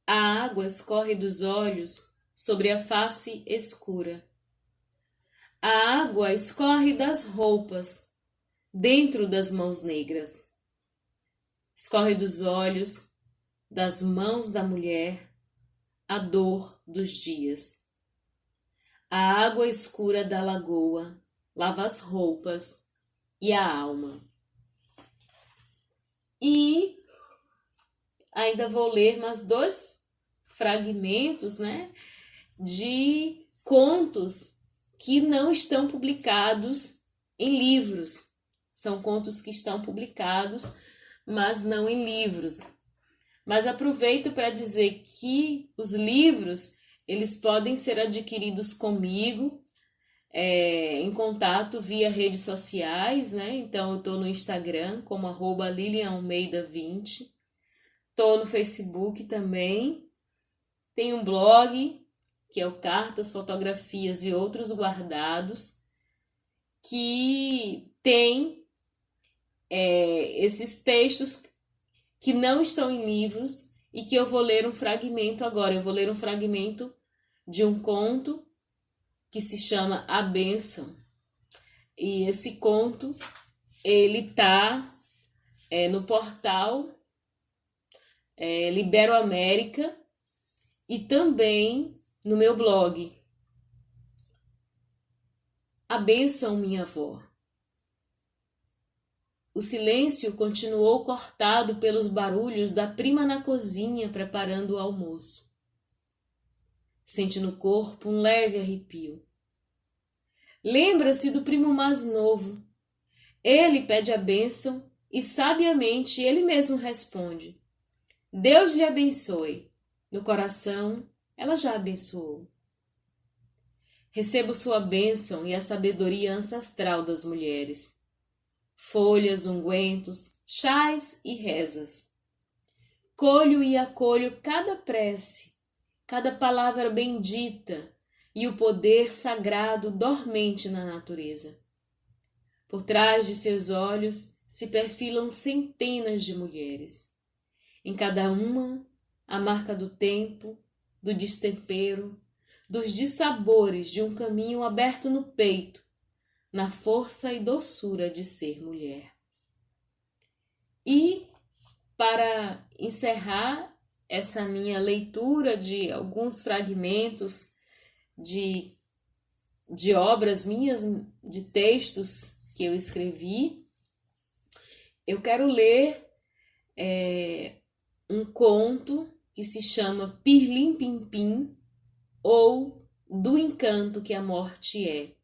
A água escorre dos olhos sobre a face escura. A água escorre das roupas, dentro das mãos negras. Escorre dos olhos, das mãos da mulher, a dor dos dias. A água escura da lagoa lava as roupas e a alma. E ainda vou ler mais 2 fragmentos, né, de contos que não estão publicados em livros. São contos que estão publicados, mas não em livros. Mas aproveito para dizer que os livros, eles podem ser adquiridos comigo, em contato via redes sociais, né? Então, eu estou no Instagram como @LilianAlmeida20. Estou no Facebook também. Tem um blog, que é o Cartas, Fotografias e Outros Guardados, que tem esses textos que não estão em livros e que eu vou ler um fragmento agora. Eu vou ler um fragmento de um conto que se chama A Bênção. E esse conto, ele tá no portal Liberoamérica e também no meu blog. A bênção, minha avó. O silêncio continuou cortado pelos barulhos da prima na cozinha preparando o almoço. Sente no corpo um leve arrepio. Lembra-se do primo mais novo. Ele pede a bênção e sabiamente ele mesmo responde: Deus lhe abençoe. No coração, ela já abençoou. Recebo sua bênção e a sabedoria ancestral das mulheres. Folhas, ungüentos, chás e rezas. Colho e acolho cada prece, cada palavra bendita e o poder sagrado dormente na natureza. Por trás de seus olhos se perfilam centenas de mulheres. Em cada uma, a marca do tempo, do destempero, dos dissabores de um caminho aberto no peito, na força e doçura de ser mulher. E, para encerrar essa minha leitura de alguns fragmentos de obras minhas, de textos que eu escrevi, eu quero ler um conto que se chama Pirlim Pim Pim, ou Do Encanto que a Morte é.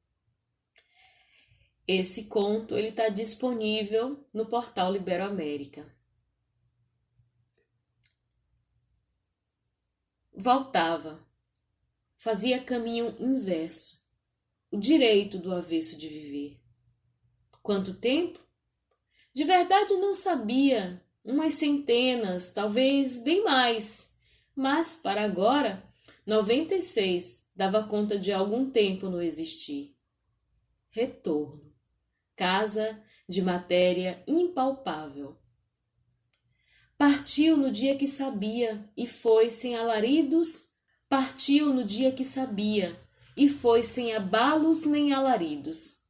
Esse conto está disponível no portal Liberoamérica. Voltava, fazia caminho inverso, o direito do avesso de viver. Quanto tempo? De verdade não sabia, umas centenas, talvez bem mais, mas para agora, 96 dava conta de algum tempo no existir. Retorno, casa de matéria impalpável. Partiu no dia que sabia e foi sem alaridos, partiu no dia que sabia e foi sem abalos nem alaridos.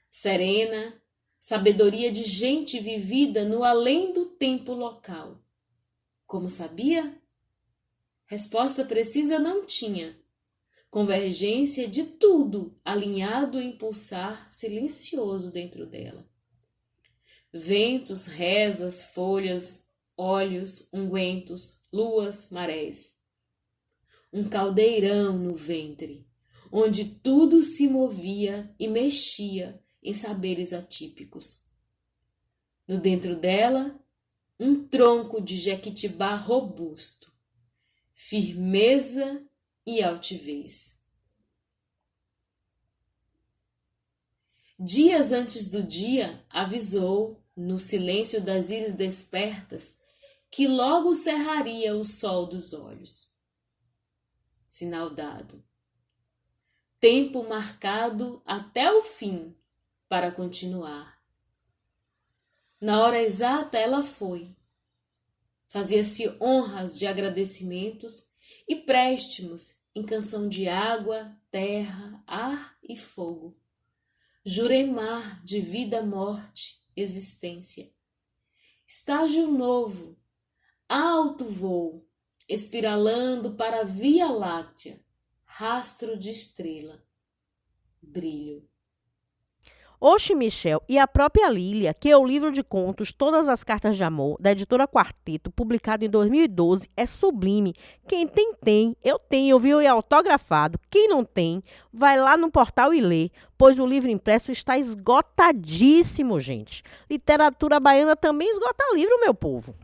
Serena, sabedoria de gente vivida no além do tempo local. Como sabia? Resposta precisa não tinha. Convergência de tudo alinhado em pulsar silencioso dentro dela. Ventos, rezas, folhas, óleos, ungüentos, luas, marés. Um caldeirão no ventre, onde tudo se movia e mexia em saberes atípicos. No dentro dela, um tronco de jequitibá robusto, firmeza e altivez. Dias antes do dia, avisou, no silêncio das íris despertas, que logo cerraria o sol dos olhos. Sinal dado. Tempo marcado até o fim para continuar. Na hora exata ela foi. Fazia-se honras de agradecimentos e préstimos em canção de água, terra, ar e fogo. Juremar de vida, morte, existência. Estágio novo, alto voo, espiralando para a Via Láctea, rastro de estrela, brilho. Oxe, Michel, e a própria Lília, que é o livro de contos Todas as Cartas de Amor, da editora Quarteto, publicado em 2012, é sublime. Quem tem, eu tenho, viu? E é autografado. Quem não tem, vai lá no portal e lê, pois o livro impresso está esgotadíssimo, gente. Literatura baiana também esgota livro, meu povo.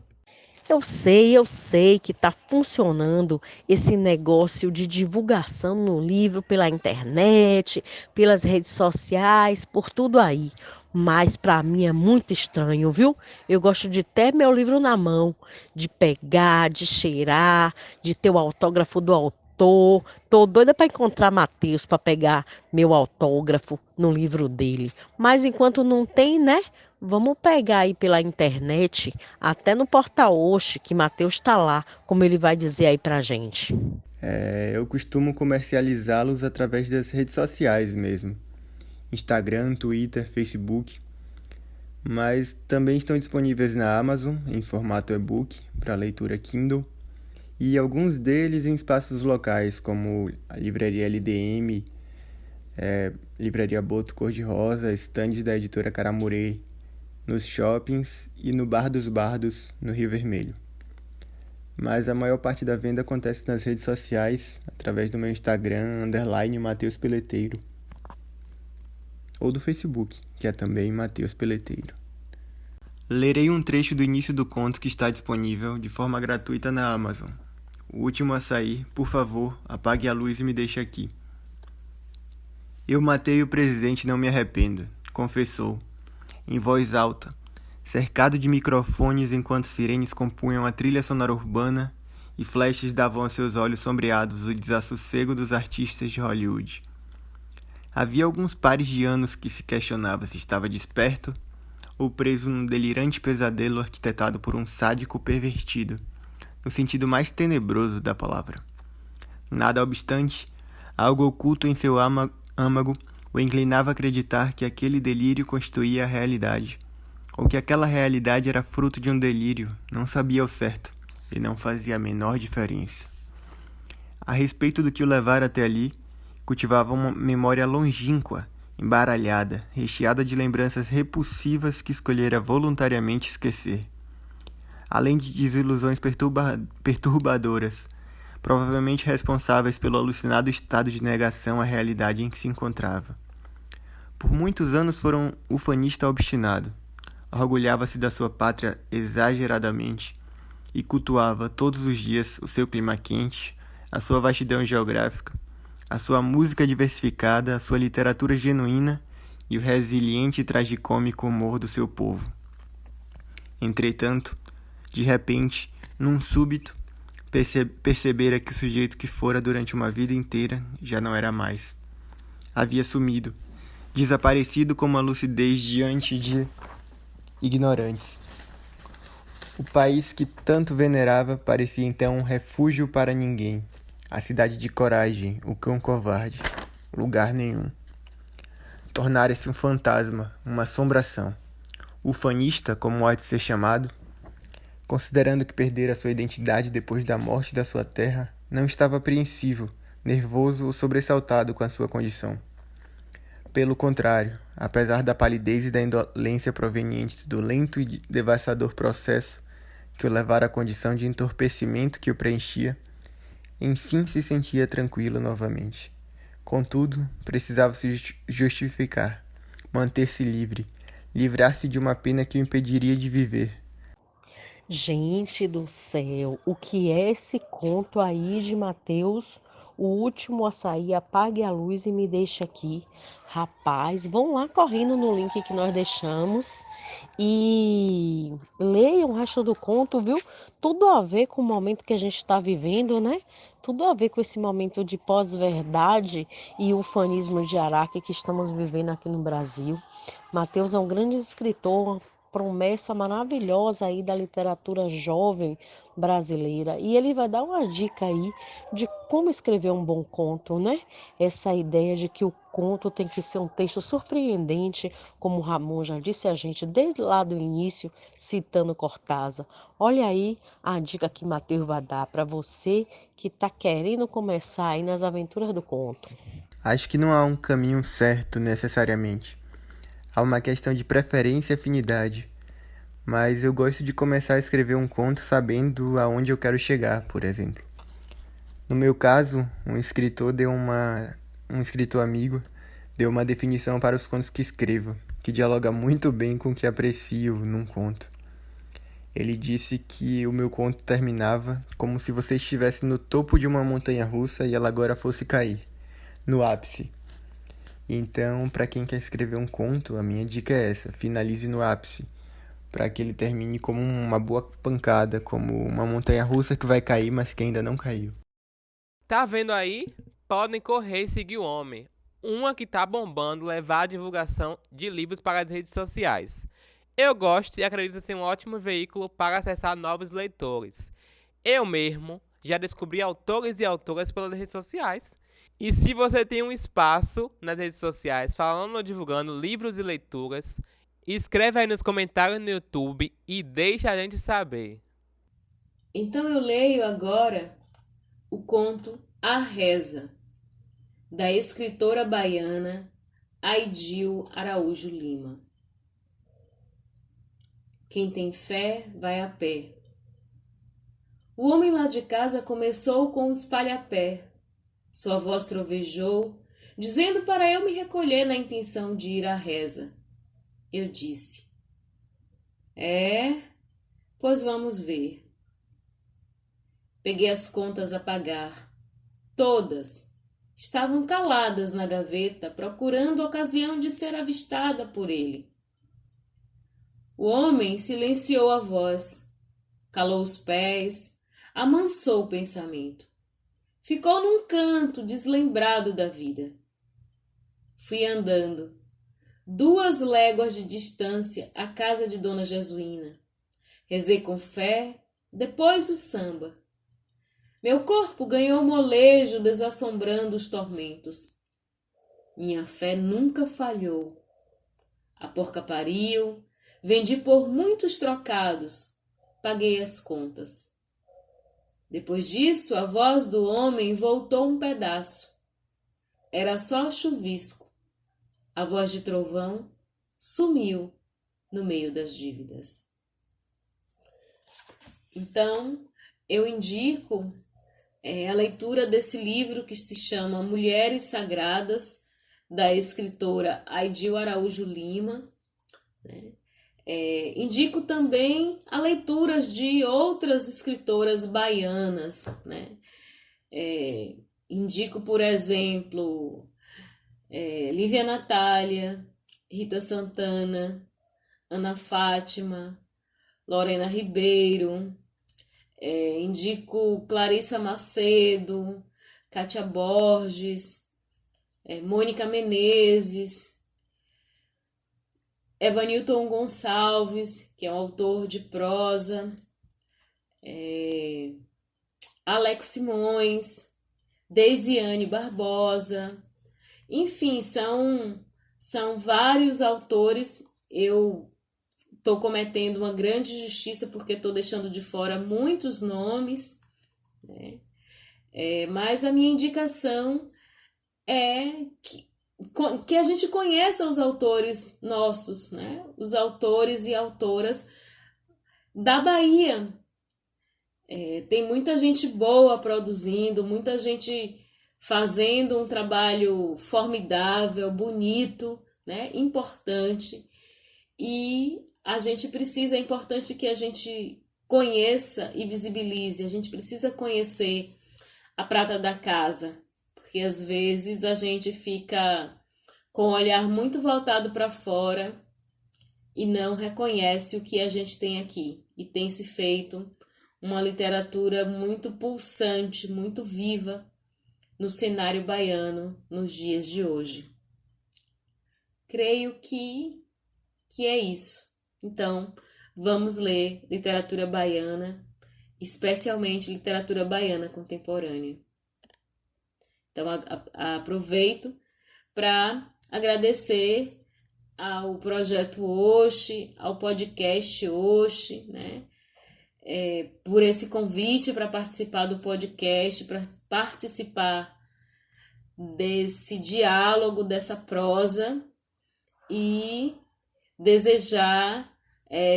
Eu sei que está funcionando esse negócio de divulgação no livro pela internet, pelas redes sociais, por tudo aí. Mas para mim é muito estranho, viu? Eu gosto de ter meu livro na mão, de pegar, de cheirar, de ter o autógrafo do autor. Tô doida para encontrar Matheus para pegar meu autógrafo no livro dele. Mas enquanto não tem, né? Vamos pegar aí pela internet, até no portal Oxe, que Matheus está lá, como ele vai dizer aí pra gente. Eu costumo comercializá-los através das redes sociais mesmo. Instagram, Twitter, Facebook. Mas também estão disponíveis na Amazon, em formato e-book, para leitura Kindle. E alguns deles em espaços locais, como a Livraria LDM, Livraria Boto Cor-de-Rosa, estandes da editora Caramurê, nos shoppings e no Bar dos Bardos, no Rio Vermelho. Mas a maior parte da venda acontece nas redes sociais, através do meu Instagram, _Matheus Peleteiro. Ou do Facebook, que é também Matheus Peleteiro. Lerei um trecho do início do conto que está disponível de forma gratuita na Amazon. O último a sair, por favor, apague a luz e me deixe aqui. Eu matei o presidente e não me arrependo, confessou, em voz alta, cercado de microfones enquanto sirenes compunham a trilha sonora urbana e flashes davam aos seus olhos sombreados o desassossego dos artistas de Hollywood. Havia alguns pares de anos que se questionava se estava desperto ou preso num delirante pesadelo arquitetado por um sádico pervertido, no sentido mais tenebroso da palavra. Nada obstante, algo oculto em seu âmago o inclinava a acreditar que aquele delírio constituía a realidade, ou que aquela realidade era fruto de um delírio, não sabia ao certo, e não fazia a menor diferença. A respeito do que o levara até ali, cultivava uma memória longínqua, embaralhada, recheada de lembranças repulsivas que escolhera voluntariamente esquecer. Além de desilusões perturbadoras, provavelmente responsáveis pelo alucinado estado de negação à realidade em que se encontrava. Por muitos anos fora um ufanista obstinado, orgulhava-se da sua pátria exageradamente e cultuava todos os dias o seu clima quente, a sua vastidão geográfica, a sua música diversificada, a sua literatura genuína e o resiliente e tragicômico humor do seu povo. Entretanto, de repente, num súbito, percebera que o sujeito que fora durante uma vida inteira já não era mais. Havia sumido, desaparecido como a lucidez diante de ignorantes. O país que tanto venerava parecia então um refúgio para ninguém. A cidade de coragem, o cão covarde, lugar nenhum. Tornara-se um fantasma, uma assombração. Ufanista, como há de ser chamado, considerando que perdera sua identidade depois da morte da sua terra, não estava apreensivo, nervoso ou sobressaltado com a sua condição. Pelo contrário, apesar da palidez e da indolência provenientes do lento e devastador processo que o levara à condição de entorpecimento que o preenchia, enfim se sentia tranquilo novamente. Contudo, precisava se justificar, manter-se livre, livrar-se de uma pena que o impediria de viver. Gente do céu, o que é esse conto aí de Mateus? O último a sair, apague a luz e me deixe aqui. Rapaz, vão lá correndo no link que nós deixamos e leiam o resto do conto, viu? Tudo a ver com o momento que a gente está vivendo, né? Tudo a ver com esse momento de pós-verdade e ufanismo de Araque que estamos vivendo aqui no Brasil. Mateus é um grande escritor, uma promessa maravilhosa aí da literatura jovem brasileira. E ele vai dar uma dica aí de como escrever um bom conto, né? Essa ideia de que o conto tem que ser um texto surpreendente, como o Ramon já disse a gente desde lá do início, citando Cortázar. Olha aí a dica que Mateus vai dar para você que está querendo começar aí nas aventuras do conto. Acho que não há um caminho certo necessariamente. Há uma questão de preferência e afinidade. Mas eu gosto de começar a escrever um conto sabendo aonde eu quero chegar, por exemplo. No meu caso, um escritor amigo deu uma definição para os contos que escrevo, que dialoga muito bem com o que aprecio num conto. Ele disse que o meu conto terminava como se você estivesse no topo de uma montanha-russa e ela agora fosse cair, no ápice. Então, para quem quer escrever um conto, a minha dica é essa: finalize no ápice, para que ele termine como uma boa pancada, como uma montanha-russa que vai cair, mas que ainda não caiu. Tá vendo aí? Podem correr e seguir o homem. Uma que tá bombando levar a divulgação de livros para as redes sociais. Eu gosto e acredito ser um ótimo veículo para acessar novos leitores. Eu mesmo já descobri autores e autoras pelas redes sociais. E se você tem um espaço nas redes sociais falando ou divulgando livros e leituras, escreve aí nos comentários no YouTube e deixa a gente saber. Então eu leio agora o conto A Reza, da escritora baiana Aidil Araújo Lima. Quem tem fé vai a pé. O homem lá de casa começou com o espalha-pé. Sua voz trovejou, dizendo para eu me recolher na intenção de ir à reza. Eu disse: É, pois vamos ver. Peguei as contas a pagar. Todas estavam caladas na gaveta, procurando ocasião de ser avistada por ele. O homem silenciou a voz, calou os pés, amansou o pensamento. Ficou num canto, deslembrado da vida. Fui andando, 2 léguas de distância, à casa de Dona Jesuína. Rezei com fé, depois o samba. Meu corpo ganhou molejo, desassombrando os tormentos. Minha fé nunca falhou. A porca pariu, vendi por muitos trocados, paguei as contas. Depois disso, a voz do homem voltou um pedaço. Era só chuvisco. A voz de trovão sumiu no meio das dívidas. Então, eu indico a leitura desse livro que se chama Mulheres Sagradas, da escritora Aidil Araújo Lima. Indico também a leitura de outras escritoras baianas. Indico, por exemplo, Lívia Natália, Rita Santana, Ana Fátima, Lorena Ribeiro. Indico Clarissa Macedo, Kátia Borges, Mônica Menezes, Evanilton Gonçalves, que é um autor de prosa, Alex Simões, Deisiane Barbosa. Enfim, são vários autores. Eu estou cometendo uma grande injustiça porque estou deixando de fora muitos nomes, mas a minha indicação é que a gente conheça os autores nossos, os autores e autoras da Bahia. Tem muita gente boa produzindo, muita gente fazendo um trabalho formidável, bonito, importante. E é importante que a gente conheça e visibilize, a gente precisa conhecer a prata da casa, porque às vezes a gente fica com o olhar muito voltado para fora e não reconhece o que a gente tem aqui. E tem se feito uma literatura muito pulsante, muito viva no cenário baiano nos dias de hoje. Creio que é isso. Então, vamos ler literatura baiana, especialmente literatura baiana contemporânea. Então, aproveito para agradecer ao Projeto Oxe, ao podcast Oxe, por esse convite para participar do podcast, para participar desse diálogo, dessa prosa, e desejar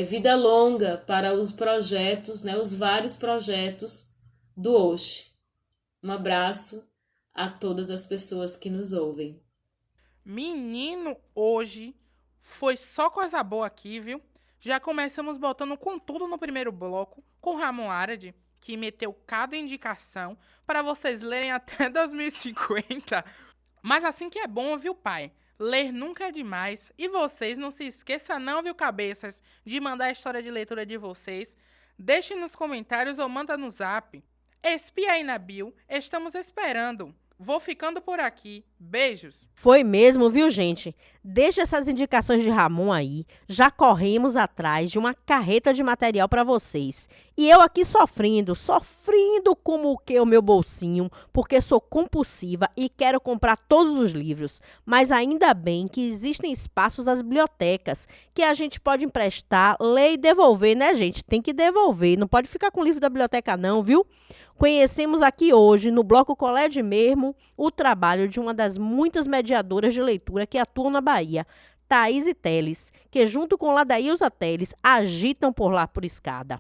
vida longa para os projetos, os vários projetos do Oxe. Um abraço a todas as pessoas que nos ouvem. Menino, hoje foi só coisa boa aqui, viu? Já começamos botando com tudo no primeiro bloco, com Ramon Arad, que meteu cada indicação para vocês lerem até 2050. Mas assim que é bom, viu, pai? Ler nunca é demais. E vocês não se esqueçam não, viu, cabeças, de mandar a história de leitura de vocês. Deixem nos comentários ou manda no zap. Espia aí na bio, estamos esperando. Vou ficando por aqui. Beijos. Foi mesmo, viu, gente? Deixa essas indicações de Ramon aí. Já corremos atrás de uma carreta de material para vocês. E eu aqui sofrendo como o que o meu bolsinho, porque sou compulsiva e quero comprar todos os livros. Mas ainda bem que existem espaços nas bibliotecas que a gente pode emprestar, ler e devolver, né, gente? Tem que devolver, não pode ficar com o livro da biblioteca não, viu? Conhecemos aqui hoje, no Bloco Colégio mesmo, o trabalho de uma das muitas mediadoras de leitura que atuam na Bahia, Thaís Teles, que junto com Ladailza Teles agitam por lá por escada.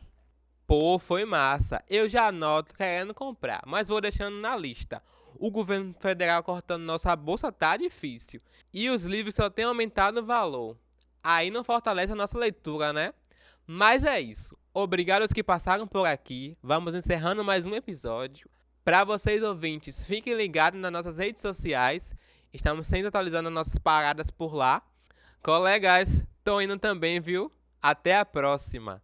Pô, foi massa. Eu já anoto querendo comprar, mas vou deixando na lista. O governo federal cortando nossa bolsa tá difícil. E os livros só têm aumentado o valor. Aí não fortalece a nossa leitura, né? Mas é isso. Obrigado aos que passaram por aqui. Vamos encerrando mais um episódio. Para vocês ouvintes, fiquem ligados nas nossas redes sociais. Estamos sempre atualizando nossas paradas por lá. Colegas, tô indo também, viu? Até a próxima.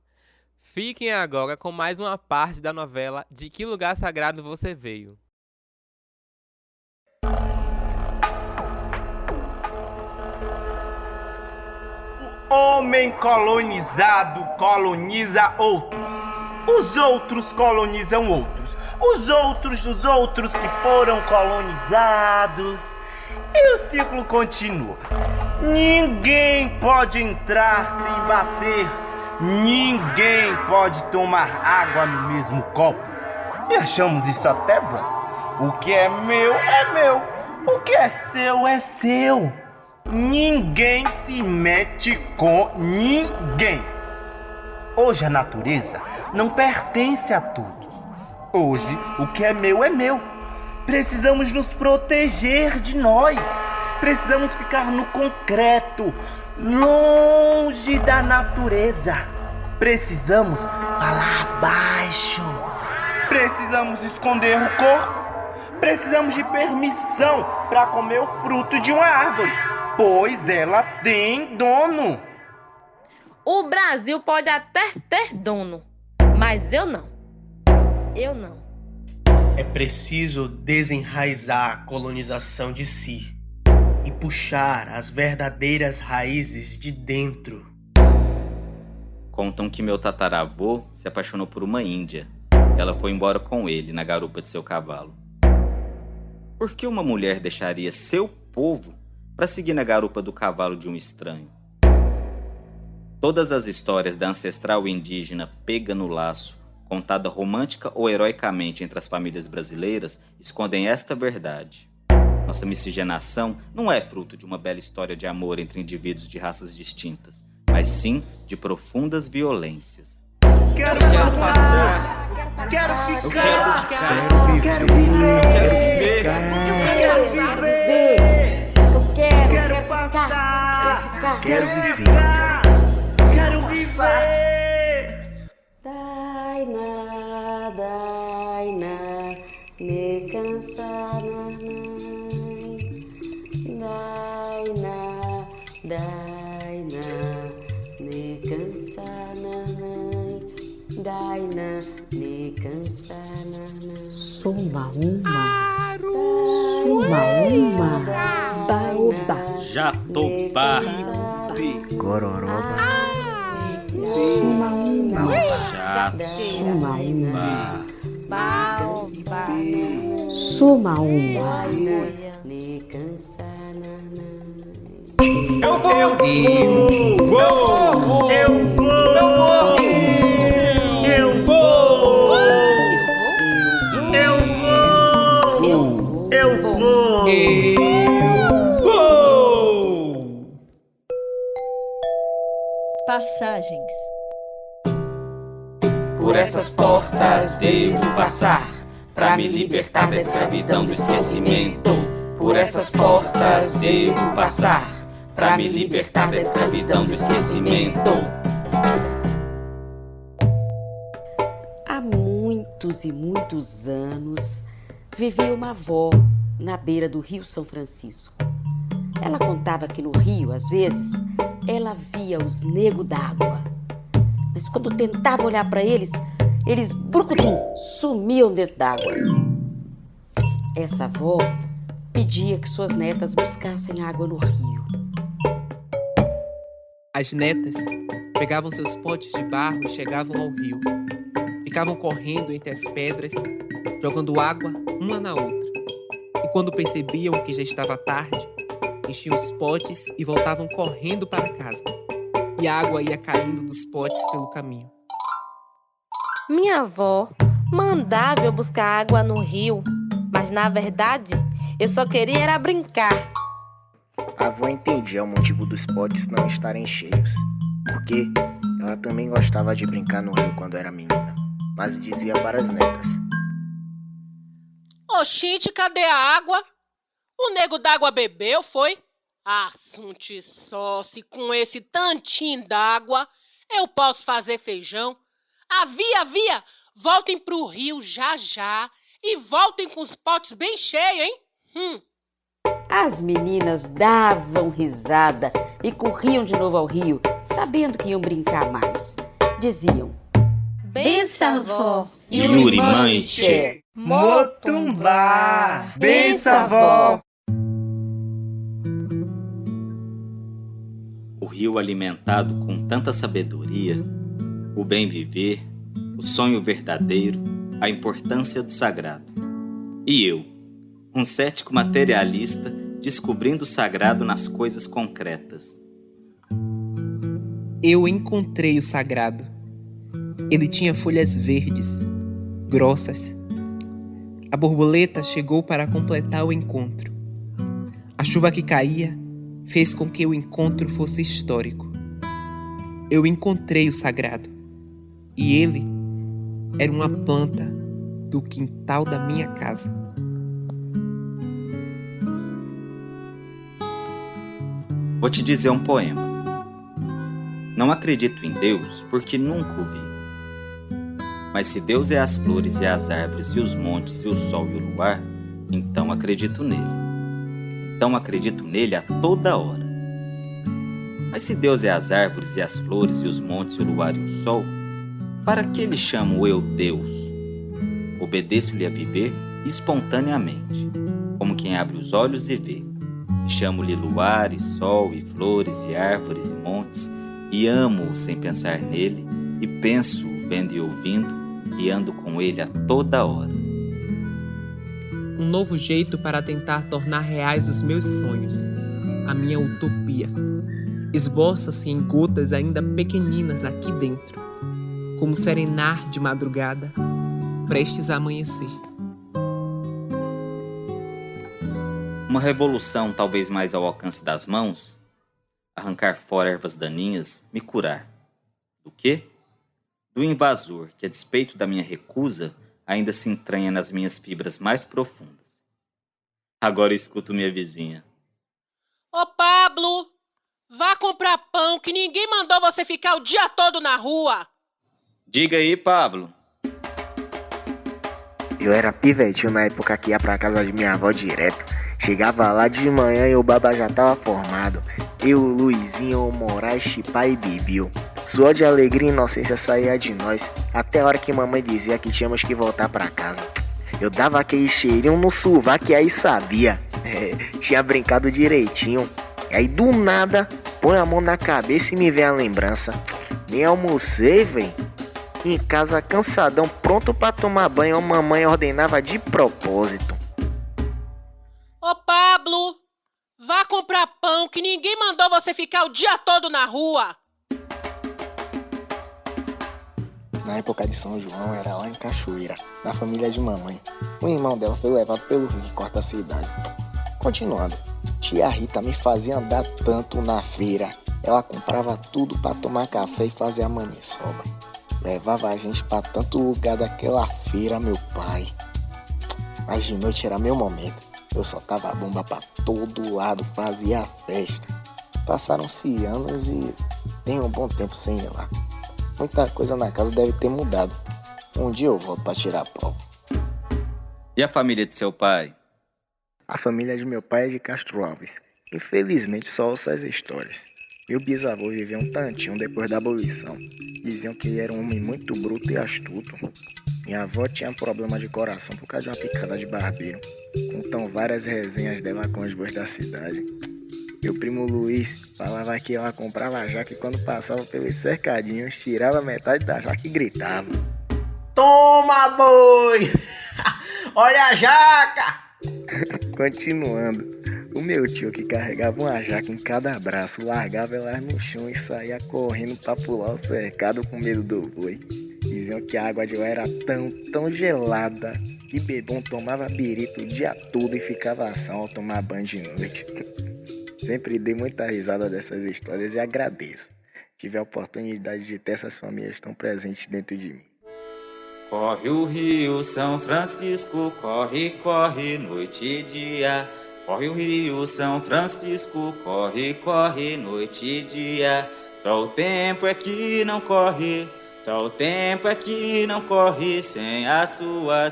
Fiquem agora com mais uma parte da novela De Que Lugar Sagrado Você Veio. O homem colonizado coloniza outros. Os outros colonizam outros. Os outros dos outros que foram colonizados. E o ciclo continua. Ninguém pode entrar sem bater. Ninguém pode tomar água no mesmo copo. E achamos isso até bom. O que é meu é meu. O que é seu. Ninguém se mete com ninguém. Hoje a natureza não pertence a todos. Hoje o que é meu. Precisamos nos proteger de nós. Precisamos ficar no concreto, longe da natureza. Precisamos falar baixo. Precisamos esconder o corpo. Precisamos de permissão para comer o fruto de uma árvore, pois ela tem dono. O Brasil pode até ter dono, mas eu não. Eu não. É preciso desenraizar a colonização de si e puxar as verdadeiras raízes de dentro. Contam que meu tataravô se apaixonou por uma índia. Ela foi embora com ele na garupa de seu cavalo. Por que uma mulher deixaria seu povo para seguir na garupa do cavalo de um estranho? Todas as histórias da ancestral indígena pega no laço, contada romântica ou heroicamente entre as famílias brasileiras, escondem esta verdade. Nossa miscigenação não é fruto de uma bela história de amor entre indivíduos de raças distintas, mas sim de profundas violências. Quero passar. Quero ficar. Quero viver. Quero passar. Quero ficar. Quero viver. Daina, me cansar, Daina, me cansar, Daina, me cansar, Suma uma, baoba, Jatobá, Gororoba, Suma uma, Baobá. Suma uma, me cansar. Eu vou. Passagens. Por essas portas devo passar, pra me libertar da escravidão do esquecimento. Por essas portas devo passar, pra me libertar da escravidão do esquecimento. Há muitos e muitos anos, vivia uma avó na beira do Rio São Francisco. Ela contava que no rio, às vezes, ela via os negros d'água. Mas quando tentava olhar para eles brucutum, sumiam dentro d'água. Essa avó pedia que suas netas buscassem água no rio. As netas pegavam seus potes de barro e chegavam ao rio. Ficavam correndo entre as pedras, jogando água uma na outra. E quando percebiam que já estava tarde, enchiam os potes e voltavam correndo para casa. E a água ia caindo dos potes pelo caminho. Minha avó mandava eu buscar água no rio, mas na verdade eu só queria era brincar. A avó entendia o motivo dos potes não estarem cheios, porque ela também gostava de brincar no rio quando era menina, mas dizia para as netas: Oxente, cadê a água? O nego d'água bebeu, foi? Assunte só, se com esse tantinho d'água Eu posso fazer feijão. Avia, voltem pro rio já já e voltem com os potes bem cheios, hein? As meninas davam risada e corriam de novo ao rio, sabendo que iam brincar mais. Diziam: Benção, vó. Yuri Manche. Motumbá. Benção, vó. O rio alimentado com tanta sabedoria, o bem viver, o sonho verdadeiro, a importância do sagrado. E eu, um cético materialista, descobrindo o sagrado nas coisas concretas. Eu encontrei o sagrado. Ele tinha folhas verdes, grossas. A borboleta chegou para completar o encontro. A chuva que caía fez com que o encontro fosse histórico. Eu encontrei o sagrado. E ele era uma planta do quintal da minha casa. Vou te dizer um poema. Não acredito em Deus porque nunca o vi. Mas se Deus é as flores e as árvores e os montes e o sol e o luar, então acredito nele. Então acredito nele a toda hora. Mas se Deus é as árvores e as flores e os montes e o luar e o sol, para que ele chama eu Deus? Obedeço-lhe a viver espontaneamente, como quem abre os olhos e vê. E chamo-lhe luar e sol e flores e árvores e montes, e amo-o sem pensar nele, e penso vendo e ouvindo, e ando com ele a toda hora. Um novo jeito para tentar tornar reais os meus sonhos, a minha utopia, esboça-se em gotas ainda pequeninas aqui dentro, como serenar de madrugada, prestes a amanhecer. Uma revolução talvez mais ao alcance das mãos, arrancar fora ervas daninhas, me curar. Do quê? Do invasor que, a despeito da minha recusa, ainda se entranha nas minhas fibras mais profundas. Agora escuto minha vizinha. Ô Pablo, vá comprar pão que ninguém mandou você ficar o dia todo na rua. Diga aí, Pablo. Eu era pivetinho na época que ia pra casa de minha avó direto. Chegava lá de manhã e o baba já tava formado. Eu, Luizinho, o Moraes, Chipá e Bibiu. Suor de alegria e inocência saía de nós, até a hora que mamãe dizia que tínhamos que voltar pra casa. Eu dava aquele cheirinho no sovaco e aí sabia. Tinha brincado direitinho. E aí do nada, põe a mão na cabeça e me vem a lembrança. Nem almocei, véi. Em casa cansadão, pronto pra tomar banho, a mamãe ordenava de propósito. Ô Pablo, vá comprar pão que ninguém mandou você ficar o dia todo na rua. Na época de São João era lá em Cachoeira, na família de mamãe. O irmão dela foi levado pelo rio que corta a cidade. Continuando, tia Rita me fazia andar tanto na feira. Ela comprava tudo pra tomar café e fazer a maniçoba. Levava a gente pra tanto lugar daquela feira, meu pai. Mas de noite era meu momento. Eu soltava a bomba pra todo lado, fazia a festa. Passaram-se anos e tem um bom tempo sem ir lá. Muita coisa na casa deve ter mudado. Um dia eu volto pra tirar pau. E a família de seu pai? A família de meu pai é de Castro Alves. Infelizmente só ouço as histórias. Meu bisavô viveu um tantinho depois da abolição. Diziam que ele era um homem muito bruto e astuto. Minha avó tinha problema de coração por causa de uma picada de barbeiro. Contam várias resenhas dela com os bois da cidade. Meu primo Luiz falava que ela comprava a jaca e quando passava pelos cercadinhos, tirava metade da jaca e gritava: Toma, boi! Olha a jaca! Continuando, o meu tio que carregava uma jaca em cada braço, largava ela no chão e saía correndo pra pular o cercado com medo do boi. Diziam que a água de lá era tão gelada que bebum tomava birito o dia todo e ficava assão ao tomar banho de noite. Sempre dei muita risada dessas histórias e agradeço. Tive a oportunidade de ter essas famílias tão presentes dentro de mim. Corre o rio São Francisco, corre, corre, noite e dia. Corre o rio São Francisco, corre, corre, noite e dia. Só o tempo é que não corre, só o tempo é que não corre sem a sua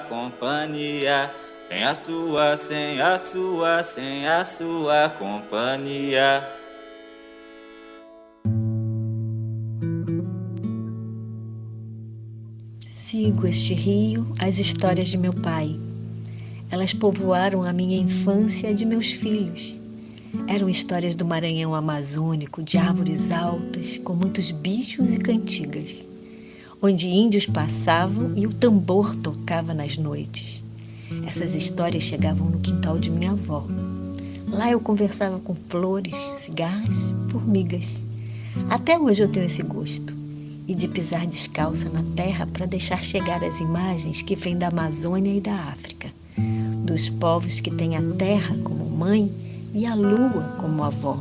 companhia. Sem a sua companhia. Sigo este rio, as histórias de meu pai. Elas povoaram a minha infância e de meus filhos. Eram histórias do Maranhão amazônico, de árvores altas, com muitos bichos e cantigas, onde índios passavam e o tambor tocava nas noites. Essas histórias chegavam no quintal de minha avó. Lá eu conversava com flores, cigarras, formigas. Até hoje eu tenho esse gosto. E de pisar descalça na terra para deixar chegar as imagens que vêm da Amazônia e da África, dos povos que têm a terra como mãe e a lua como avó.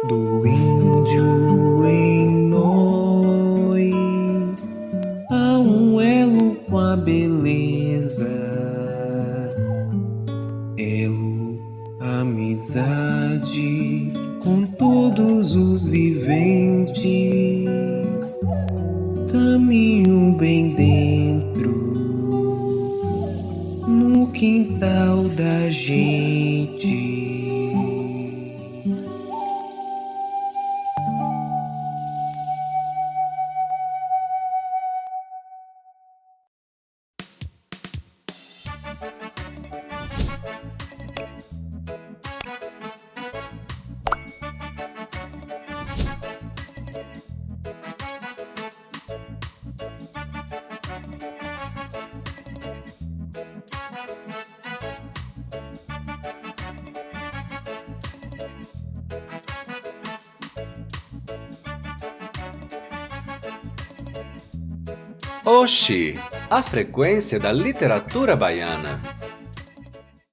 Do índio em nós há um elo com a beleza, elo, amizade com todos os viventes, caminho bem dentro no quintal da gente. Oxi, a frequência da literatura baiana.